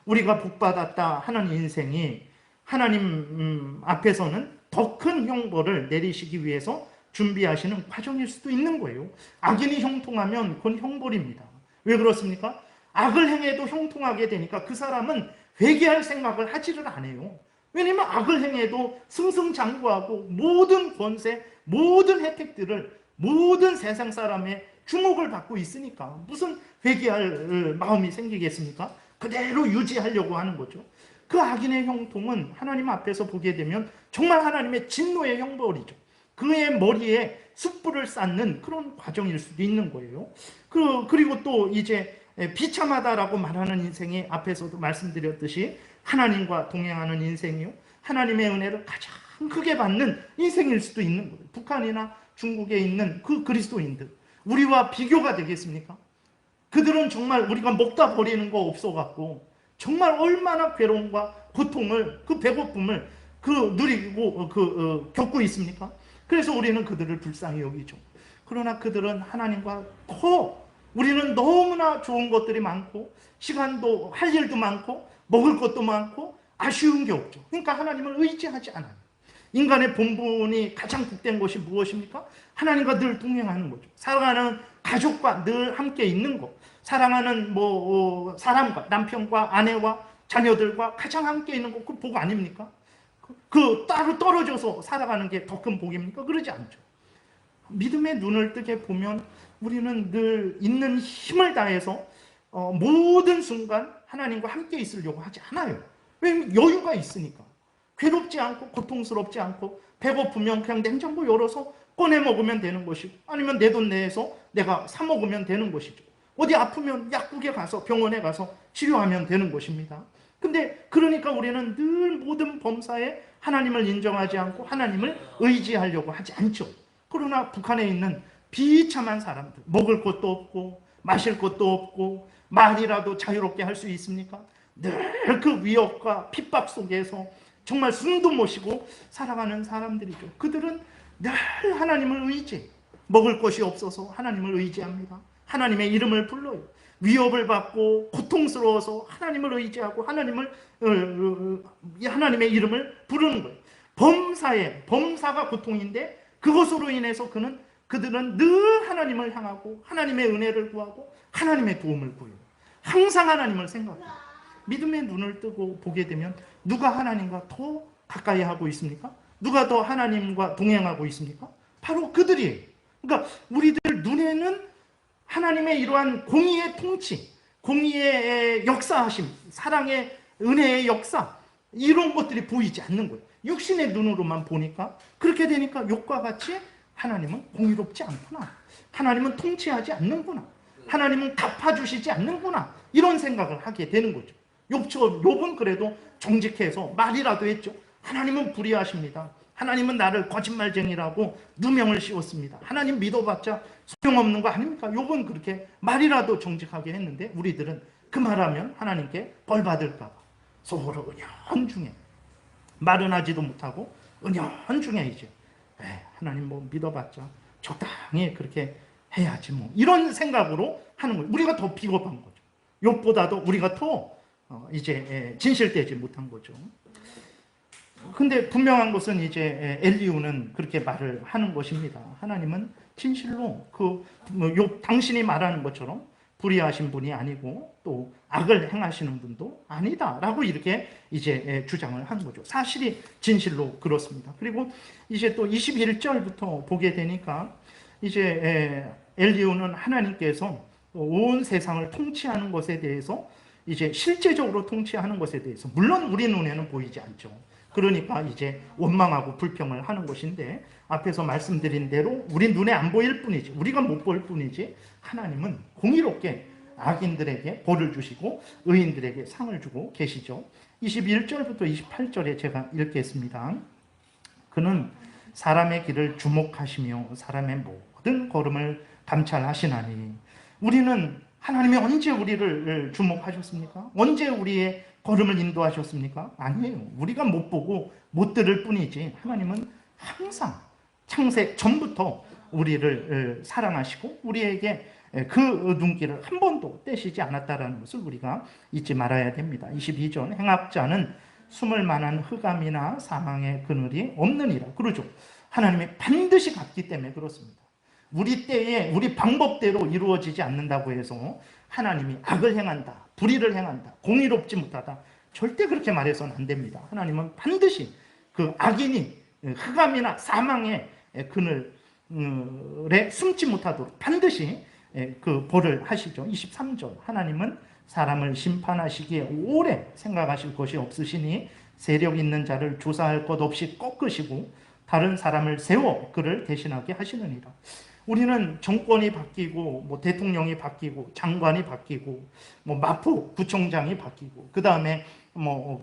우리가 복받았다 하는 인생이 하나님 앞에서는 더 큰 형벌을 내리시기 위해서 준비하시는 과정일 수도 있는 거예요. 악인이 형통하면 그건 형벌입니다. 왜 그렇습니까? 악을 행해도 형통하게 되니까 그 사람은 회개할 생각을 하지를 않아요. 왜냐면 악을 행해도 승승장구하고 모든 권세, 모든 혜택들을 모든 세상 사람의 주목을 받고 있으니까 무슨 회개할 마음이 생기겠습니까? 그대로 유지하려고 하는 거죠. 그 악인의 형통은 하나님 앞에서 보게 되면 정말 하나님의 진노의 형벌이죠. 그의 머리에 숯불을 쌓는 그런 과정일 수도 있는 거예요. 그리고 또 이제 비참하다라고 말하는 인생이 앞에서도 말씀드렸듯이 하나님과 동행하는 인생이요. 하나님의 은혜를 가장 크게 받는 인생일 수도 있는 거예요. 북한이나 중국에 있는 그 그리스도인들. 우리와 비교가 되겠습니까? 그들은 정말 우리가 먹다 버리는 거 없어갖고 정말 얼마나 괴로움과 고통을, 그 배고픔을 누리고 겪고 있습니까? 그래서 우리는 그들을 불쌍히 여기죠. 그러나 그들은 하나님과 우리는 너무나 좋은 것들이 많고 시간도 할 일도 많고 먹을 것도 많고 아쉬운 게 없죠. 그러니까 하나님을 의지하지 않아요. 인간의 본분이 가장 복된 것이 무엇입니까? 하나님과 늘 동행하는 거죠. 사랑하는 가족과 늘 함께 있는 것. 사랑하는 사람과 남편과 아내와 자녀들과 가장 함께 있는 것. 그 복 아닙니까? 따로 떨어져서 살아가는 게 더 큰 복입니까? 그러지 않죠. 믿음의 눈을 뜨게 보면 우리는 늘 있는 힘을 다해서 모든 순간 하나님과 함께 있으려고 하지 않아요. 왜냐하면 여유가 있으니까. 괴롭지 않고 고통스럽지 않고 배고프면 그냥 냉장고 열어서 꺼내 먹으면 되는 것이고 아니면 내 돈 내서 내가 사 먹으면 되는 것이죠. 어디 아프면 약국에 가서 병원에 가서 치료하면 되는 것입니다. 근데 그러니까 우리는 늘 모든 범사에 하나님을 인정하지 않고 하나님을 의지하려고 하지 않죠. 그러나 북한에 있는 비참한 사람들, 먹을 것도 없고 마실 것도 없고 말이라도 자유롭게 할 수 있습니까? 늘 그 위협과 핍박 속에서 정말 숨도 못 쉬고 살아가는 사람들이죠. 그들은 늘 하나님을 의지해요. 먹을 것이 없어서 하나님을 의지합니다. 하나님의 이름을 불러요. 위협을 받고 고통스러워서 하나님을 의지하고 하나님의 이름을 부르는 거예요. 범사가 고통인데 그것으로 인해서 그들은 늘 하나님을 향하고 하나님의 은혜를 구하고 하나님의 도움을 구해요. 항상 하나님을 생각해요. 믿음의 눈을 뜨고 보게 되면 누가 하나님과 더 가까이 하고 있습니까? 누가 더 하나님과 동행하고 있습니까? 바로 그들이에요. 그러니까 우리들 눈에는 하나님의 이러한 공의의 통치, 공의의 역사하심, 사랑의 은혜의 역사 이런 것들이 보이지 않는 거예요. 육신의 눈으로만 보니까 그렇게 되니까 욕과 같이 하나님은 공의롭지 않구나. 하나님은 통치하지 않는구나. 하나님은 갚아주시지 않는구나. 이런 생각을 하게 되는 거죠. 욥은 그래도 정직해서 말이라도 했죠. 하나님은 불의하십니다. 하나님은 나를 거짓말쟁이라고 누명을 씌웠습니다. 하나님 믿어봤자 소용없는 거 아닙니까? 욥은 그렇게 말이라도 정직하게 했는데 우리들은 그 말하면 하나님께 벌 받을까 봐 서로 은연중에 말은 하지도 못하고 은연중에 이제 하나님 뭐 믿어봤자 적당히 그렇게 해야지 뭐 이런 생각으로 하는 거예요. 우리가 더 비겁한 거죠. 욥보다도 우리가 더 이제 진실되지 못한 거죠. 근데 분명한 것은 이제 엘리후는 그렇게 말을 하는 것입니다. 하나님은 진실로 욥 당신이 말하는 것처럼 불의하신 분이 아니고 또 악을 행하시는 분도 아니다라고 이렇게 이제 주장을 하는 거죠. 사실이 진실로 그렇습니다. 그리고 이제 또 21절부터 보게 되니까 이제 엘리후는 하나님께서 온 세상을 통치하는 것에 대해서 이제 실제적으로 통치하는 것에 대해서 물론 우리 눈에는 보이지 않죠. 그러니까 이제 원망하고 불평을 하는 것인데 앞에서 말씀드린 대로 우리 눈에 안 보일 뿐이지 우리가 못 볼 뿐이지 하나님은 공의롭게 악인들에게 벌을 주시고 의인들에게 상을 주고 계시죠. 21절부터 28절에 제가 읽겠습니다. 그는 사람의 길을 주목하시며 사람의 모든 걸음을 감찰하시나니 우리는 하나님이 언제 우리를 주목하셨습니까? 언제 우리의 걸음을 인도하셨습니까? 아니에요. 우리가 못 보고 못 들을 뿐이지 하나님은 항상 창세 전부터 우리를 사랑하시고 우리에게 그 눈길을 한 번도 떼시지 않았다는 것을 우리가 잊지 말아야 됩니다. 22절 행악자는 숨을 만한 흑암이나 사망의 그늘이 없느니라. 그러죠. 하나님이 반드시 갚기 때문에 그렇습니다. 우리 때에 우리 방법대로 이루어지지 않는다고 해서 하나님이 악을 행한다, 불의를 행한다, 공의롭지 못하다 절대 그렇게 말해서는 안 됩니다. 하나님은 반드시 그 악인이 흑암이나 사망의 그늘에 숨지 못하도록 반드시 그 벌을 하시죠. 23절 하나님은 사람을 심판하시기에 오래 생각하실 것이 없으시니 세력 있는 자를 조사할 것 없이 꺾으시고 다른 사람을 세워 그를 대신하게 하시느니라. 우리는 정권이 바뀌고 뭐 대통령이 바뀌고 장관이 바뀌고 뭐 마포 구청장이 바뀌고 그 다음에 뭐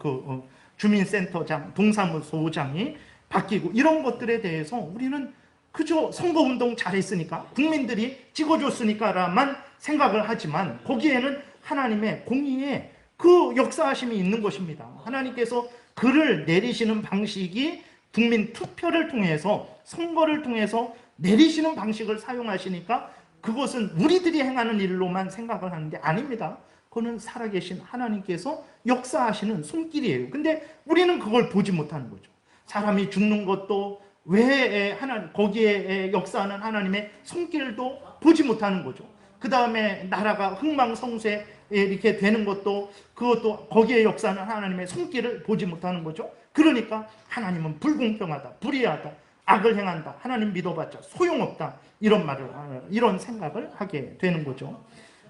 주민센터장 동사무소장이 바뀌고 이런 것들에 대해서 우리는 그저 선거운동 잘했으니까 국민들이 찍어줬으니까라만 생각을 하지만 거기에는 하나님의 공의의 그 역사하심이 있는 것입니다. 하나님께서 그를 내리시는 방식이 국민 투표를 통해서 선거를 통해서 내리시는 방식을 사용하시니까 그것은 우리들이 행하는 일로만 생각을 하는 게 아닙니다. 그거는 살아계신 하나님께서 역사하시는 손길이에요. 근데 우리는 그걸 보지 못하는 거죠. 사람이 죽는 것도 왜 거기에 역사하는 하나님의 손길도 보지 못하는 거죠. 그 다음에 나라가 흥망성쇠 이렇게 되는 것도 그것도 거기에 역사하는 하나님의 손길을 보지 못하는 거죠. 그러니까 하나님은 불공평하다, 불의하다, 악을 행한다, 하나님 믿어봤자 소용없다 이런 생각을 하게 되는 거죠.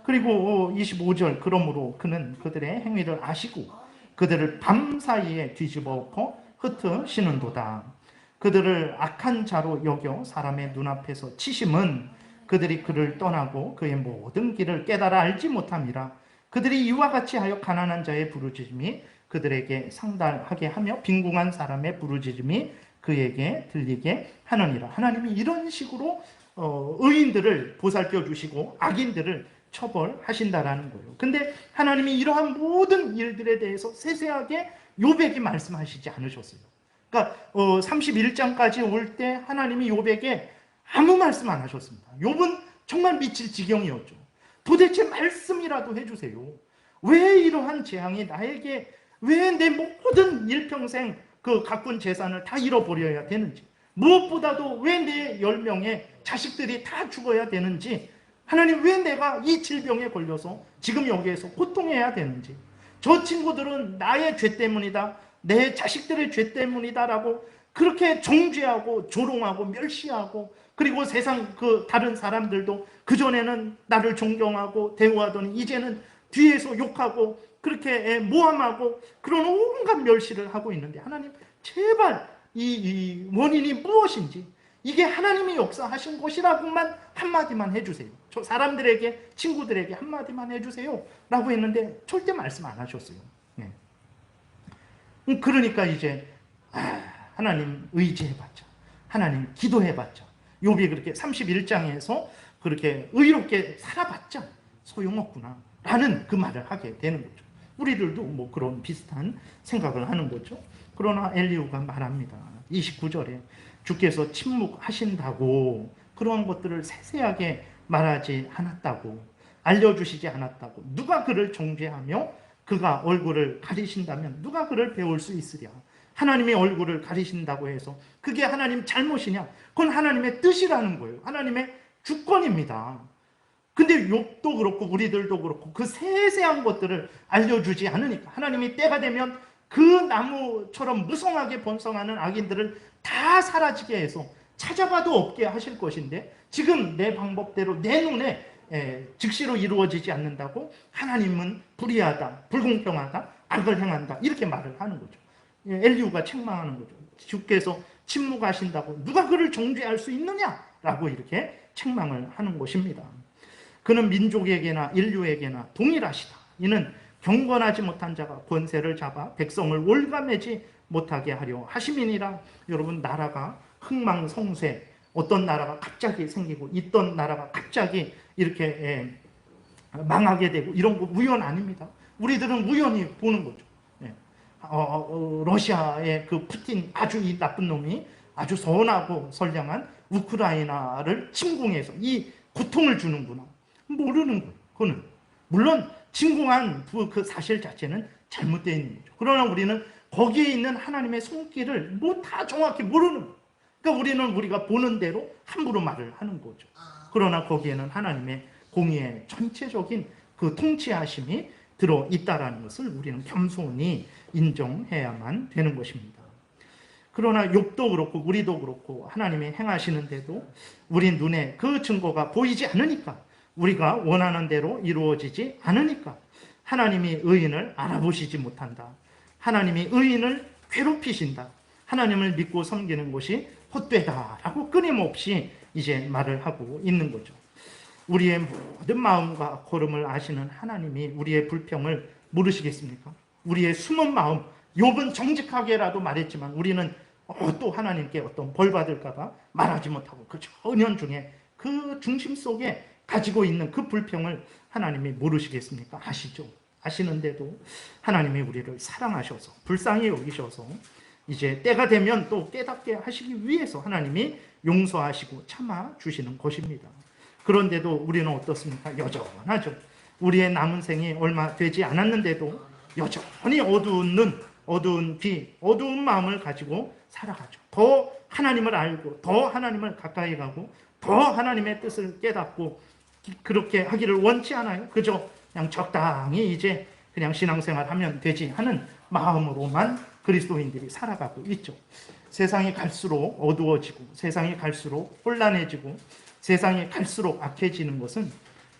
그리고 25절 그러므로 그는 그들의 행위를 아시고 그들을 밤사이에 뒤집어 엎어 흩으시는도다. 그들을 악한 자로 여겨 사람의 눈앞에서 치심은 그들이 그를 떠나고 그의 모든 길을 깨달아 알지 못함이라. 그들이 이와 같이 하여 가난한 자의 부르짖음이 그들에게 상달하게 하며 빈궁한 사람의 부르짖음이 그에게 들리게 하느니라. 하나님이 이런 식으로 의인들을 보살펴 주시고 악인들을 처벌하신다라는 거예요. 근데 하나님이 이러한 모든 일들에 대해서 세세하게 욥에게 말씀하시지 않으셨어요. 그러니까 31장까지 올 때 하나님이 욥에게 아무 말씀 안 하셨습니다. 욥은 정말 미칠 지경이었죠. 도대체 말씀이라도 해주세요. 왜 이러한 재앙이 나에게, 왜 내 모든 일평생 그 가꾼 재산을 다 잃어버려야 되는지, 무엇보다도 왜 내 10명의 자식들이 다 죽어야 되는지, 하나님 왜 내가 이 질병에 걸려서 지금 여기에서 고통해야 되는지, 저 친구들은 나의 죄 때문이다, 내 자식들의 죄 때문이다라고 그렇게 정죄하고 조롱하고 멸시하고, 그리고 세상 그 다른 사람들도 그전에는 나를 존경하고 대우하더니 이제는 뒤에서 욕하고 그렇게 모함하고 그런 온갖 멸시를 하고 있는데, 하나님 제발 이 원인이 무엇인지, 이게 하나님이 역사하신 것이라고만 한마디만 해주세요. 저 사람들에게, 친구들에게 한마디만 해주세요 라고 했는데 절대 말씀 안 하셨어요. 예. 그러니까 이제 하나님 의지해봤자, 하나님 기도해봤자, 욥이 그렇게 31장에서 그렇게 의롭게 살아봤자 소용없구나 라는 그 말을 하게 되는 거죠. 우리들도 뭐 그런 비슷한 생각을 하는 거죠. 그러나 엘리후가 말합니다. 29절에 주께서 침묵하신다고, 그러한 것들을 세세하게 말하지 않았다고, 알려주시지 않았다고, 누가 그를 정죄하며 그가 얼굴을 가리신다면 누가 그를 배울 수 있으랴. 하나님이 얼굴을 가리신다고 해서 그게 하나님 잘못이냐? 그건 하나님의 뜻이라는 거예요. 하나님의 주권입니다. 근데 욥도 그렇고 우리들도 그렇고 그 세세한 것들을 알려주지 않으니까 하나님이 때가 되면 그 나무처럼 무성하게 번성하는 악인들을 다 사라지게 해서 찾아봐도 없게 하실 것인데, 지금 내 방법대로 내 눈에 즉시로 이루어지지 않는다고 하나님은 불의하다, 불공평하다, 악을 행한다 이렇게 말을 하는 거죠. 엘리후가 책망하는 거죠. 주께서 침묵하신다고 누가 그를 정죄할 수 있느냐라고 이렇게 책망을 하는 것입니다. 그는 민족에게나 인류에게나 동일하시다. 이는 경건하지 못한 자가 권세를 잡아 백성을 올가매지 못하게 하려 하심이니라. 여러분, 나라가 흥망성쇠, 어떤 나라가 갑자기 생기고 있던 나라가 갑자기 이렇게 망하게 되고 이런 거 우연 아닙니다. 우리들은 우연히 보는 거죠. 러시아의 그 푸틴, 아주 이 나쁜 놈이 아주 선하고 선량한 우크라이나를 침공해서 이 고통을 주는구나 모르는 거예요. 그거는 물론 침공한 그 사실 자체는 잘못되어 있는 거죠. 그러나 우리는 거기에 있는 하나님의 손길을 뭐 다 정확히 모르는 거예요. 그러니까 우리는 우리가 보는 대로 함부로 말을 하는 거죠. 그러나 거기에는 하나님의 공의의 전체적인 그 통치하심이 들어있다는 것을 우리는 겸손히 인정해야만 되는 것입니다. 그러나 욥도 그렇고 우리도 그렇고 하나님이 행하시는데도 우리 눈에 그 증거가 보이지 않으니까, 우리가 원하는 대로 이루어지지 않으니까 하나님이 의인을 알아보시지 못한다. 하나님이 의인을 괴롭히신다. 하나님을 믿고 섬기는 것이 헛되다라고 끊임없이 이제 말을 하고 있는 거죠. 우리의 모든 마음과 걸음을 아시는 하나님이 우리의 불평을 모르시겠습니까? 우리의 숨은 마음, 욥은 정직하게라도 말했지만 우리는 또 하나님께 어떤 벌 받을까 봐 말하지 못하고 그 은연중에 그 중심 속에 가지고 있는 그 불평을 하나님이 모르시겠습니까? 아시죠? 아시는데도 하나님이 우리를 사랑하셔서 불쌍히 여기셔서 이제 때가 되면 또 깨닫게 하시기 위해서 하나님이 용서하시고 참아주시는 것입니다. 그런데도 우리는 어떻습니까? 여전하죠. 우리의 남은 생이 얼마 되지 않았는데도 여전히 어두운 눈, 어두운 귀, 어두운 마음을 가지고 살아가죠. 더 하나님을 알고 더 하나님을 가까이 가고 더 하나님의 뜻을 깨닫고 그렇게 하기를 원치 않아요. 그저 그냥 적당히 이제 그냥 신앙생활 하면 되지 하는 마음으로만 그리스도인들이 살아가고 있죠. 세상이 갈수록 어두워지고 세상이 갈수록 혼란해지고 세상이 갈수록 악해지는 것은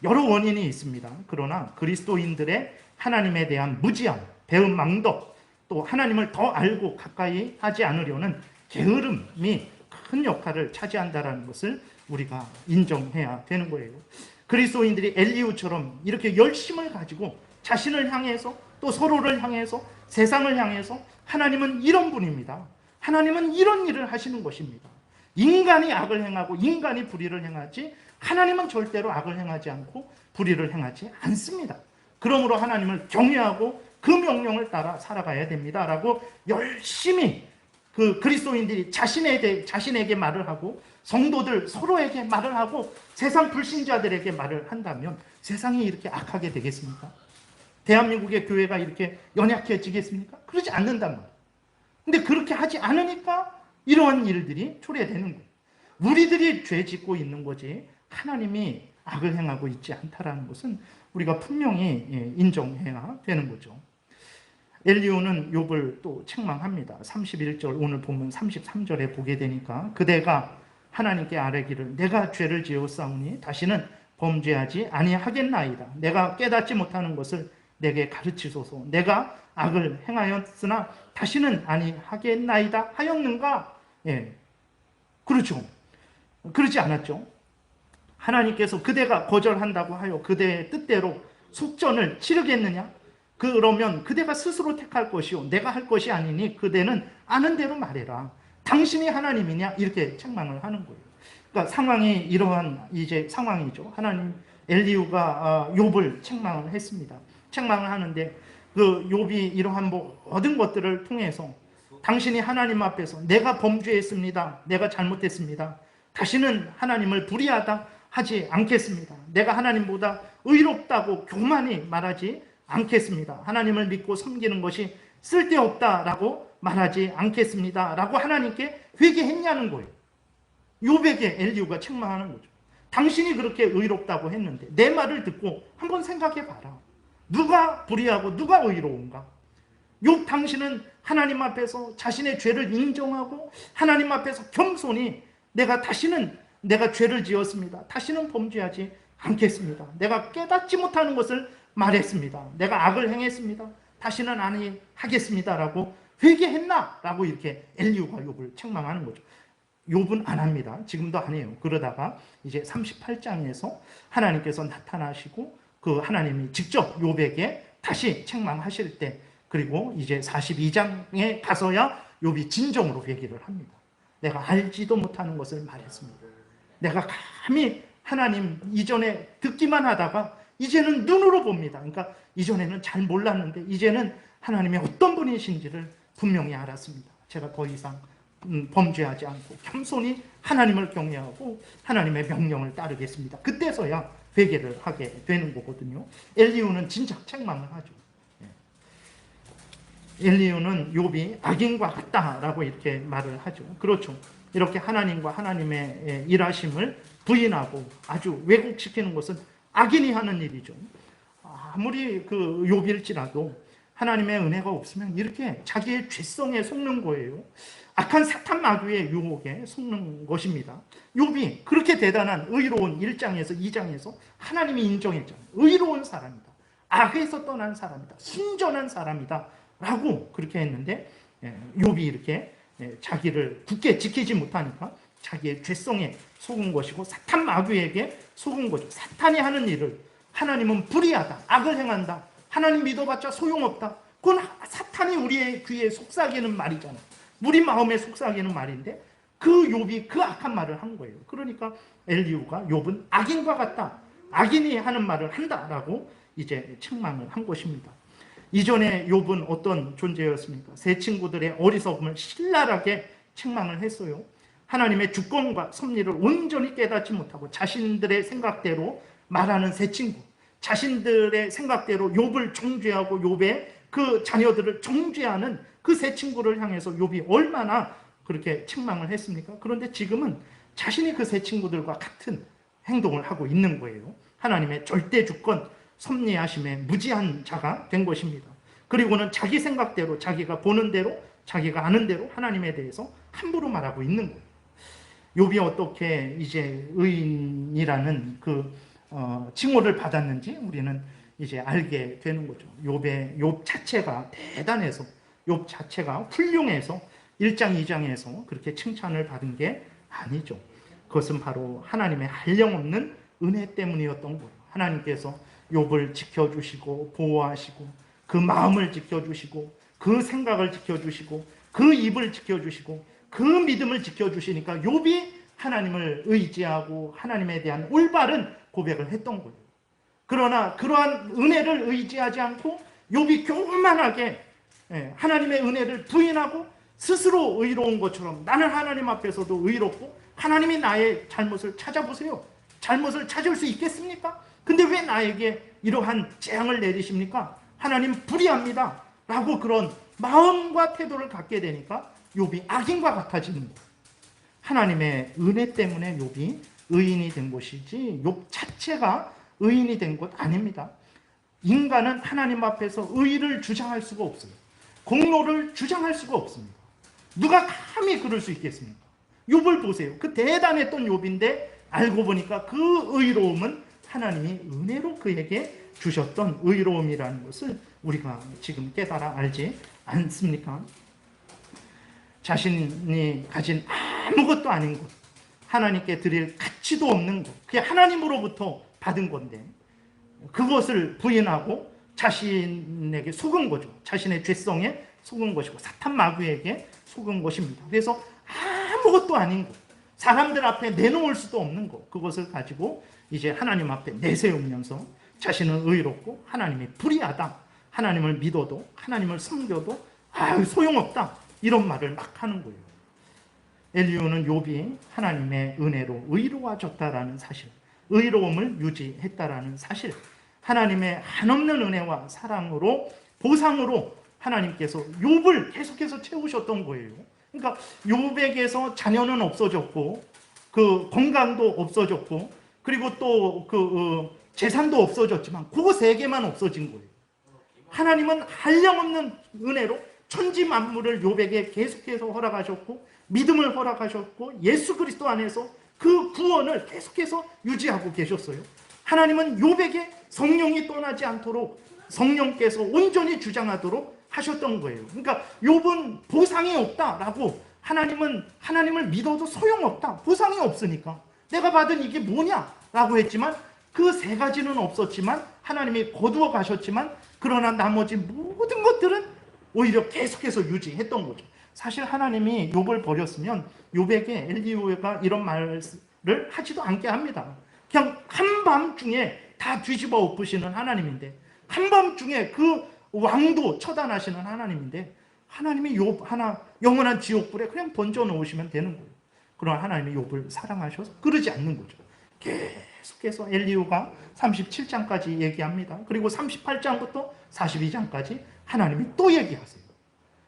여러 원인이 있습니다. 그러나 그리스도인들의 하나님에 대한 무지함, 배은망덕, 또 하나님을 더 알고 가까이 하지 않으려는 게으름이 큰 역할을 차지한다는 것을 우리가 인정해야 되는 거예요. 그리스도인들이 엘리후처럼 이렇게 열심을 가지고 자신을 향해서 또 서로를 향해서 세상을 향해서 하나님은 이런 분입니다. 하나님은 이런 일을 하시는 것입니다. 인간이 악을 행하고 인간이 불의를 행하지 하나님은 절대로 악을 행하지 않고 불의를 행하지 않습니다. 그러므로 하나님을 경외하고 그 명령을 따라 살아가야 됩니다 라고 열심히 그 그리스도인들이 자신에게 말을 하고 성도들 서로에게 말을 하고 세상 불신자들에게 말을 한다면 세상이 이렇게 악하게 되겠습니까? 대한민국의 교회가 이렇게 연약해지겠습니까? 그러지 않는단 말이에요. 근데 그렇게 하지 않으니까 이러한 일들이 초래되는 거예요. 우리들이 죄 짓고 있는 거지 하나님이 악을 행하고 있지 않다라는 것은 우리가 분명히 인정해야 되는 거죠. 엘리후는 욥을 또 책망합니다. 31절 오늘 보면 33절에 보게 되니까 그대가 하나님께 아뢰기를 내가 죄를 지었사오니 다시는 범죄하지 아니하겠나이다. 내가 깨닫지 못하는 것을 내게 가르치소서. 내가 악을 행하였으나 다시는 아니하겠나이다 하였는가? 예, 그렇죠. 그러지 않았죠. 하나님께서 그대가 거절한다고 하여 그대의 뜻대로 속전을 치르겠느냐? 그러면 그대가 스스로 택할 것이요 내가 할 것이 아니니 그대는 아는 대로 말해라. 당신이 하나님이냐? 이렇게 책망을 하는 거예요. 그러니까 상황이 이러한 이제 상황이죠. 하나님 엘리후가 욥을 책망을 했습니다. 책망을 하는데 그 욥이 이러한 모든 것들을 통해서 당신이 하나님 앞에서 내가 범죄했습니다. 내가 잘못했습니다. 다시는 하나님을 불의하다 하지 않겠습니다. 내가 하나님보다 의롭다고 교만히 말하지 않겠습니다. 하나님을 믿고 섬기는 것이 쓸데없다라고 말하지 않겠습니다. 라고 하나님께 회개했냐는 거예요. 욥에게 엘리후가 책망하는 거죠. 당신이 그렇게 의롭다고 했는데 내 말을 듣고 한번 생각해 봐라. 누가 불의하고 누가 의로운가? 욥 당신은 하나님 앞에서 자신의 죄를 인정하고 하나님 앞에서 겸손히 내가 죄를 지었습니다. 다시는 범죄하지 않겠습니다. 내가 깨닫지 못하는 것을 말했습니다. 내가 악을 행했습니다. 다시는 안 하겠습니다. 라고 회개했나? 라고 이렇게 엘리후가 욥을 책망하는 거죠. 욥은 안 합니다. 지금도 안 해요. 그러다가 이제 38장에서 하나님께서 나타나시고 그 하나님이 직접 욥에게 다시 책망하실 때 그리고 이제 42장에 가서야 욥이 진정으로 회개를 합니다. 내가 알지도 못하는 것을 말했습니다. 내가 감히 하나님 이전에 듣기만 하다가 이제는 눈으로 봅니다. 그러니까 이전에는 잘 몰랐는데 이제는 하나님이 어떤 분이신지를 분명히 알았습니다. 제가 더 이상 범죄하지 않고 겸손히 하나님을 경외하고 하나님의 명령을 따르겠습니다. 그때서야 회개를 하게 되는 거거든요. 엘리후는 진작 책망을 하죠. 엘리후는 욥이 악인과 같다라고 이렇게 말을 하죠. 그렇죠. 이렇게 하나님과 하나님의 일하심을 부인하고 아주 왜곡시키는 것은 악인이 하는 일이죠. 아무리 그 욥일지라도 하나님의 은혜가 없으면 이렇게 자기의 죄성에 속는 거예요. 악한 사탄 마귀의 유혹에 속는 것입니다. 욥이 그렇게 대단한 의로운 1장에서 2장에서 하나님이 인정했잖아요. 의로운 사람이다. 악에서 떠난 사람이다. 순전한 사람이다. 라고 그렇게 했는데 욥이 이렇게 자기를 굳게 지키지 못하니까 자기의 죄성에 속은 것이고 사탄 마귀에게 속은 거죠. 사탄이 하는 일을 하나님은 불의하다. 악을 행한다. 하나님 믿어봤자 소용없다. 그건 사탄이 우리의 귀에 속삭이는 말이잖아요. 우리 마음에 속삭이는 말인데 그 욥이 그 악한 말을 한 거예요. 그러니까 엘리후가 욥은 악인과 같다. 악인이 하는 말을 한다라고 이제 책망을 한 것입니다. 이전에 욥은 어떤 존재였습니까? 세 친구들의 어리석음을 신랄하게 책망을 했어요. 하나님의 주권과 섭리를 온전히 깨닫지 못하고 자신들의 생각대로 말하는 세 친구, 자신들의 생각대로 욥을 정죄하고 욥의 그 자녀들을 정죄하는 그 세 친구를 향해서 욥이 얼마나 그렇게 책망을 했습니까? 그런데 지금은 자신이 그 세 친구들과 같은 행동을 하고 있는 거예요. 하나님의 절대 주권, 섭리하심에 무지한 자가 된 것입니다. 그리고는 자기 생각대로, 자기가 보는 대로, 자기가 아는 대로 하나님에 대해서 함부로 말하고 있는 거예요. 욥이 어떻게 이제 의인이라는 그 칭호를 받았는지 우리는 이제 알게 되는 거죠. 욥 자체가 대단해서, 욥 자체가 훌륭해서 1장, 2장에서 그렇게 칭찬을 받은 게 아니죠. 그것은 바로 하나님의 한량없는 은혜 때문이었던 거예요. 하나님께서 욥을 지켜주시고 보호하시고 그 마음을 지켜주시고 그 생각을 지켜주시고 그 입을 지켜주시고 그 믿음을 지켜주시니까 욥이 하나님을 의지하고 하나님에 대한 올바른 고백을 했던 거예요. 그러나 그러한 은혜를 의지하지 않고 욥이 교만하게 하나님의 은혜를 부인하고 스스로 의로운 것처럼 나는 하나님 앞에서도 의롭고 하나님이 나의 잘못을 찾아보세요. 잘못을 찾을 수 있겠습니까? 근데 왜 나에게 이러한 재앙을 내리십니까? 하나님 불의합니다. 라고 그런 마음과 태도를 갖게 되니까 욥이 악인과 같아지는 거예요. 하나님의 은혜 때문에 욥이 의인이 된 것이지 욥 자체가 의인이 된 것 아닙니다. 인간은 하나님 앞에서 의를 주장할 수가 없어요. 공로를 주장할 수가 없습니다. 누가 감히 그럴 수 있겠습니까? 욥을 보세요. 그 대단했던 욥인데 알고 보니까 그 의로움은 하나님이 은혜로 그에게 주셨던 의로움이라는 것을 우리가 지금 깨달아 알지 않습니까? 자신이 가진 아무것도 아닌 것, 하나님께 드릴 가치도 없는 것, 그게 하나님으로부터 받은 건데 그것을 부인하고 자신에게 속은 거죠. 자신의 죄성에 속은 것이고 사탄 마귀에게 속은 것입니다. 그래서 아무것도 아닌 것, 사람들 앞에 내놓을 수도 없는 것, 그것을 가지고 이제 하나님 앞에 내세우면서 자신은 의롭고 하나님이 불의하다, 하나님을 믿어도 하나님을 섬겨도 소용없다, 이런 말을 막 하는 거예요. 엘리후는 욥이 하나님의 은혜로 의로워졌다라는 사실, 의로움을 유지했다라는 사실, 하나님의 한없는 은혜와 사랑으로 보상으로 하나님께서 욥을 계속해서 채우셨던 거예요. 그러니까 욥에게서 자녀는 없어졌고 그 건강도 없어졌고 그리고 또 그 재산도 없어졌지만 그 세 개만 없어진 거예요. 하나님은 한량없는 은혜로 천지 만물을 욥에게 계속해서 허락하셨고 믿음을 허락하셨고 예수 그리스도 안에서 그 구원을 계속해서 유지하고 계셨어요. 하나님은 욥에게 성령이 떠나지 않도록 성령께서 온전히 주장하도록 하셨던 거예요. 그러니까 욥은 보상이 없다라고, 하나님을 믿어도 소용없다, 보상이 없으니까 내가 받은 이게 뭐냐라고 했지만 그 세 가지는 없었지만 하나님이 거두어 가셨지만 그러나 나머지 모든 것들은 오히려 계속해서 유지했던 거죠. 사실 하나님이 욥을 버렸으면 욥에게 엘리후가 이런 말을 하지도 않게 합니다. 그냥 한밤중에 다 뒤집어 엎으시는 하나님인데, 한밤중에 그 왕도 처단하시는 하나님인데 하나님이 욥 하나 영원한 지옥불에 그냥 던져 놓으시면 되는 거예요. 그러나 하나님이 욥을 사랑하셔서 그러지 않는 거죠. 계속해서 엘리후가 37장까지 얘기합니다. 그리고 38장부터 42장까지 하나님이 또 얘기하세요.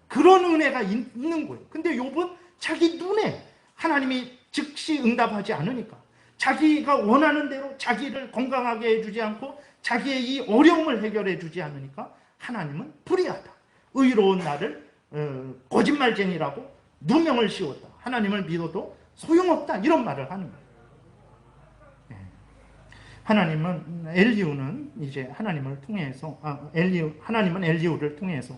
그런 은혜가 있는 거예요. 근데 욥은 자기 눈에 하나님이 즉시 응답하지 않으니까, 자기가 원하는 대로 자기를 건강하게 해주지 않고 자기의 이 어려움을 해결해 주지 않으니까 하나님은 불의하다, 의로운 나를 거짓말쟁이라고 누명을 씌웠다, 하나님을 믿어도 소용없다, 이런 말을 하는 거예요. 하나님은 엘리후는 이제 하나님을 통해서 하나님은 엘리후를 통해서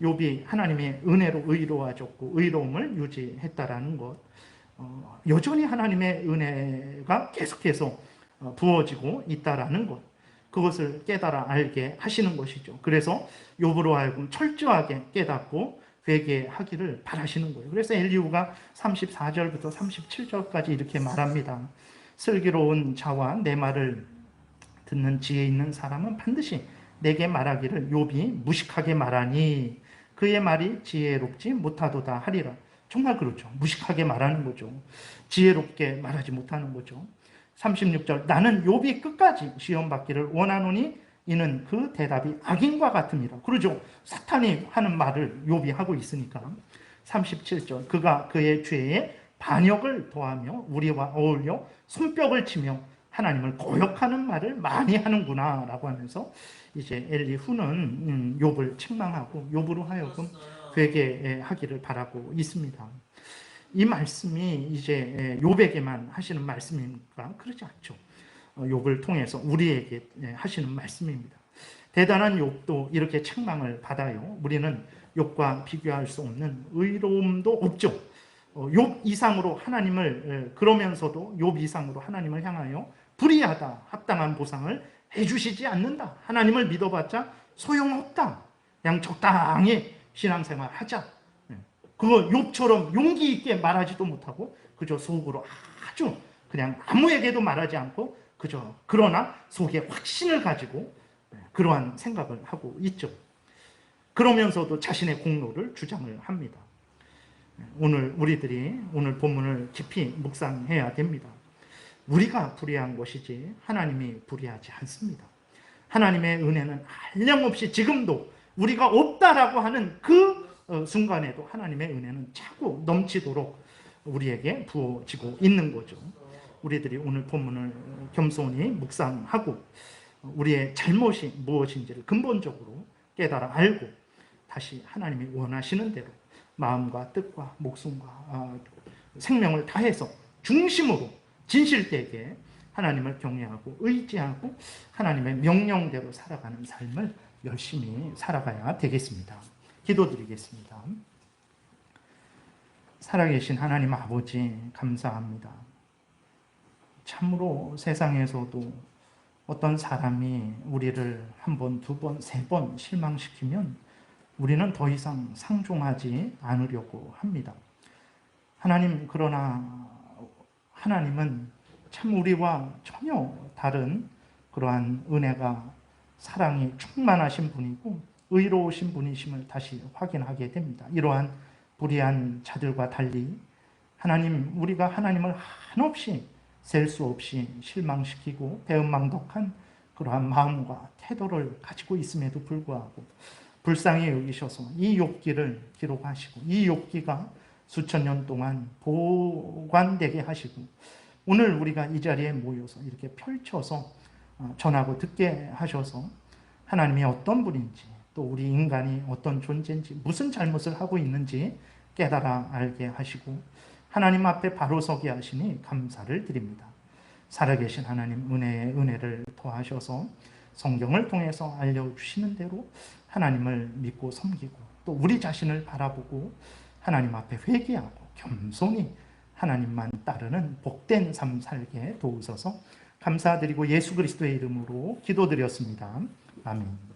욥이 하나님의 은혜로 의로워졌고 의로움을 유지했다라는 것, 여전히 하나님의 은혜가 계속해서 부어지고 있다라는 것, 그것을 깨달아 알게 하시는 것이죠. 그래서 욥으로 하여금 철저하게 깨닫고 회개하기를 바라시는 거예요. 그래서 엘리후가 34절부터 37절까지 이렇게 말합니다. 슬기로운 자와 내 말을 듣는 지혜 있는 사람은 반드시 내게 말하기를 욥이 무식하게 말하니 그의 말이 지혜롭지 못하도다 하리라. 정말 그렇죠. 무식하게 말하는 거죠. 지혜롭게 말하지 못하는 거죠. 36절, 나는 욥이 끝까지 시험받기를 원하노니 이는 그 대답이 악인과 같음이라. 그러죠. 사탄이 하는 말을 욥이 하고 있으니까. 37절, 그가 그의 죄에 반역을 더하며 우리와 어울려 손뼉을 치며 하나님을 거역하는 말을 많이 하는구나 라고 하면서 이제 엘리후는 욥을 책망하고 욥으로 하여금 회개하기를 바라고 있습니다. 이 말씀이 이제 욥에게만 하시는 말씀입니까? 그렇지 않죠. 욥을 통해서 우리에게 하시는 말씀입니다. 대단한 욥도 이렇게 책망을 받아요. 우리는 욥과 비교할 수 없는 의로움도 없죠. 욥 이상으로 하나님을, 그러면서도 욥 이상으로 하나님을 향하여 불의하다, 합당한 보상을 해주시지 않는다, 하나님을 믿어봤자 소용없다, 그냥 적당히 신앙생활 하자, 그거 욥처럼 용기 있게 말하지도 못하고 그저 속으로 아주 그냥 아무에게도 말하지 않고 그저 그러나 속에 확신을 가지고 그러한 생각을 하고 있죠. 그러면서도 자신의 공로를 주장을 합니다. 오늘 우리들이 오늘 본문을 깊이 묵상해야 됩니다. 우리가 불의한 것이지 하나님이 불의하지 않습니다. 하나님의 은혜는 한량없이 지금도 우리가 없다라고 하는 그 순간에도 하나님의 은혜는 차고 넘치도록 우리에게 부어지고 있는 거죠. 우리들이 오늘 본문을 겸손히 묵상하고 우리의 잘못이 무엇인지를 근본적으로 깨달아 알고 다시 하나님이 원하시는 대로 마음과 뜻과 목숨과 생명을 다해서 중심으로 진실되게 하나님을 경외하고 의지하고 하나님의 명령대로 살아가는 삶을 열심히 살아가야 되겠습니다. 기도드리겠습니다. 살아계신 하나님 아버지, 감사합니다. 참으로 세상에서도 어떤 사람이 우리를 한 번, 두 번, 세 번 실망시키면 우리는 더 이상 상종하지 않으려고 합니다. 그러나 하나님은 참 우리와 전혀 다른 그러한 은혜가 사랑이 충만하신 분이고 의로우신 분이심을 다시 확인하게 됩니다. 이러한 불의한 자들과 달리 우리가 하나님을 한없이 셀 수 없이 실망시키고 배은망덕한 그러한 마음과 태도를 가지고 있음에도 불구하고 불쌍히 여기셔서 이 욥기를 기록하시고 이 욥기가 수천 년 동안 보관되게 하시고 오늘 우리가 이 자리에 모여서 이렇게 펼쳐서 전하고 듣게 하셔서 하나님이 어떤 분인지 또 우리 인간이 어떤 존재인지 무슨 잘못을 하고 있는지 깨달아 알게 하시고 하나님 앞에 바로 서게 하시니 감사를 드립니다. 살아계신 하나님 은혜를 더하셔서 성경을 통해서 알려주시는 대로 하나님을 믿고 섬기고 또 우리 자신을 바라보고 하나님 앞에 회개하고 겸손히 하나님만 따르는 복된 삶 살게 도우소서 감사드리고 예수 그리스도의 이름으로 기도드렸습니다. 아멘.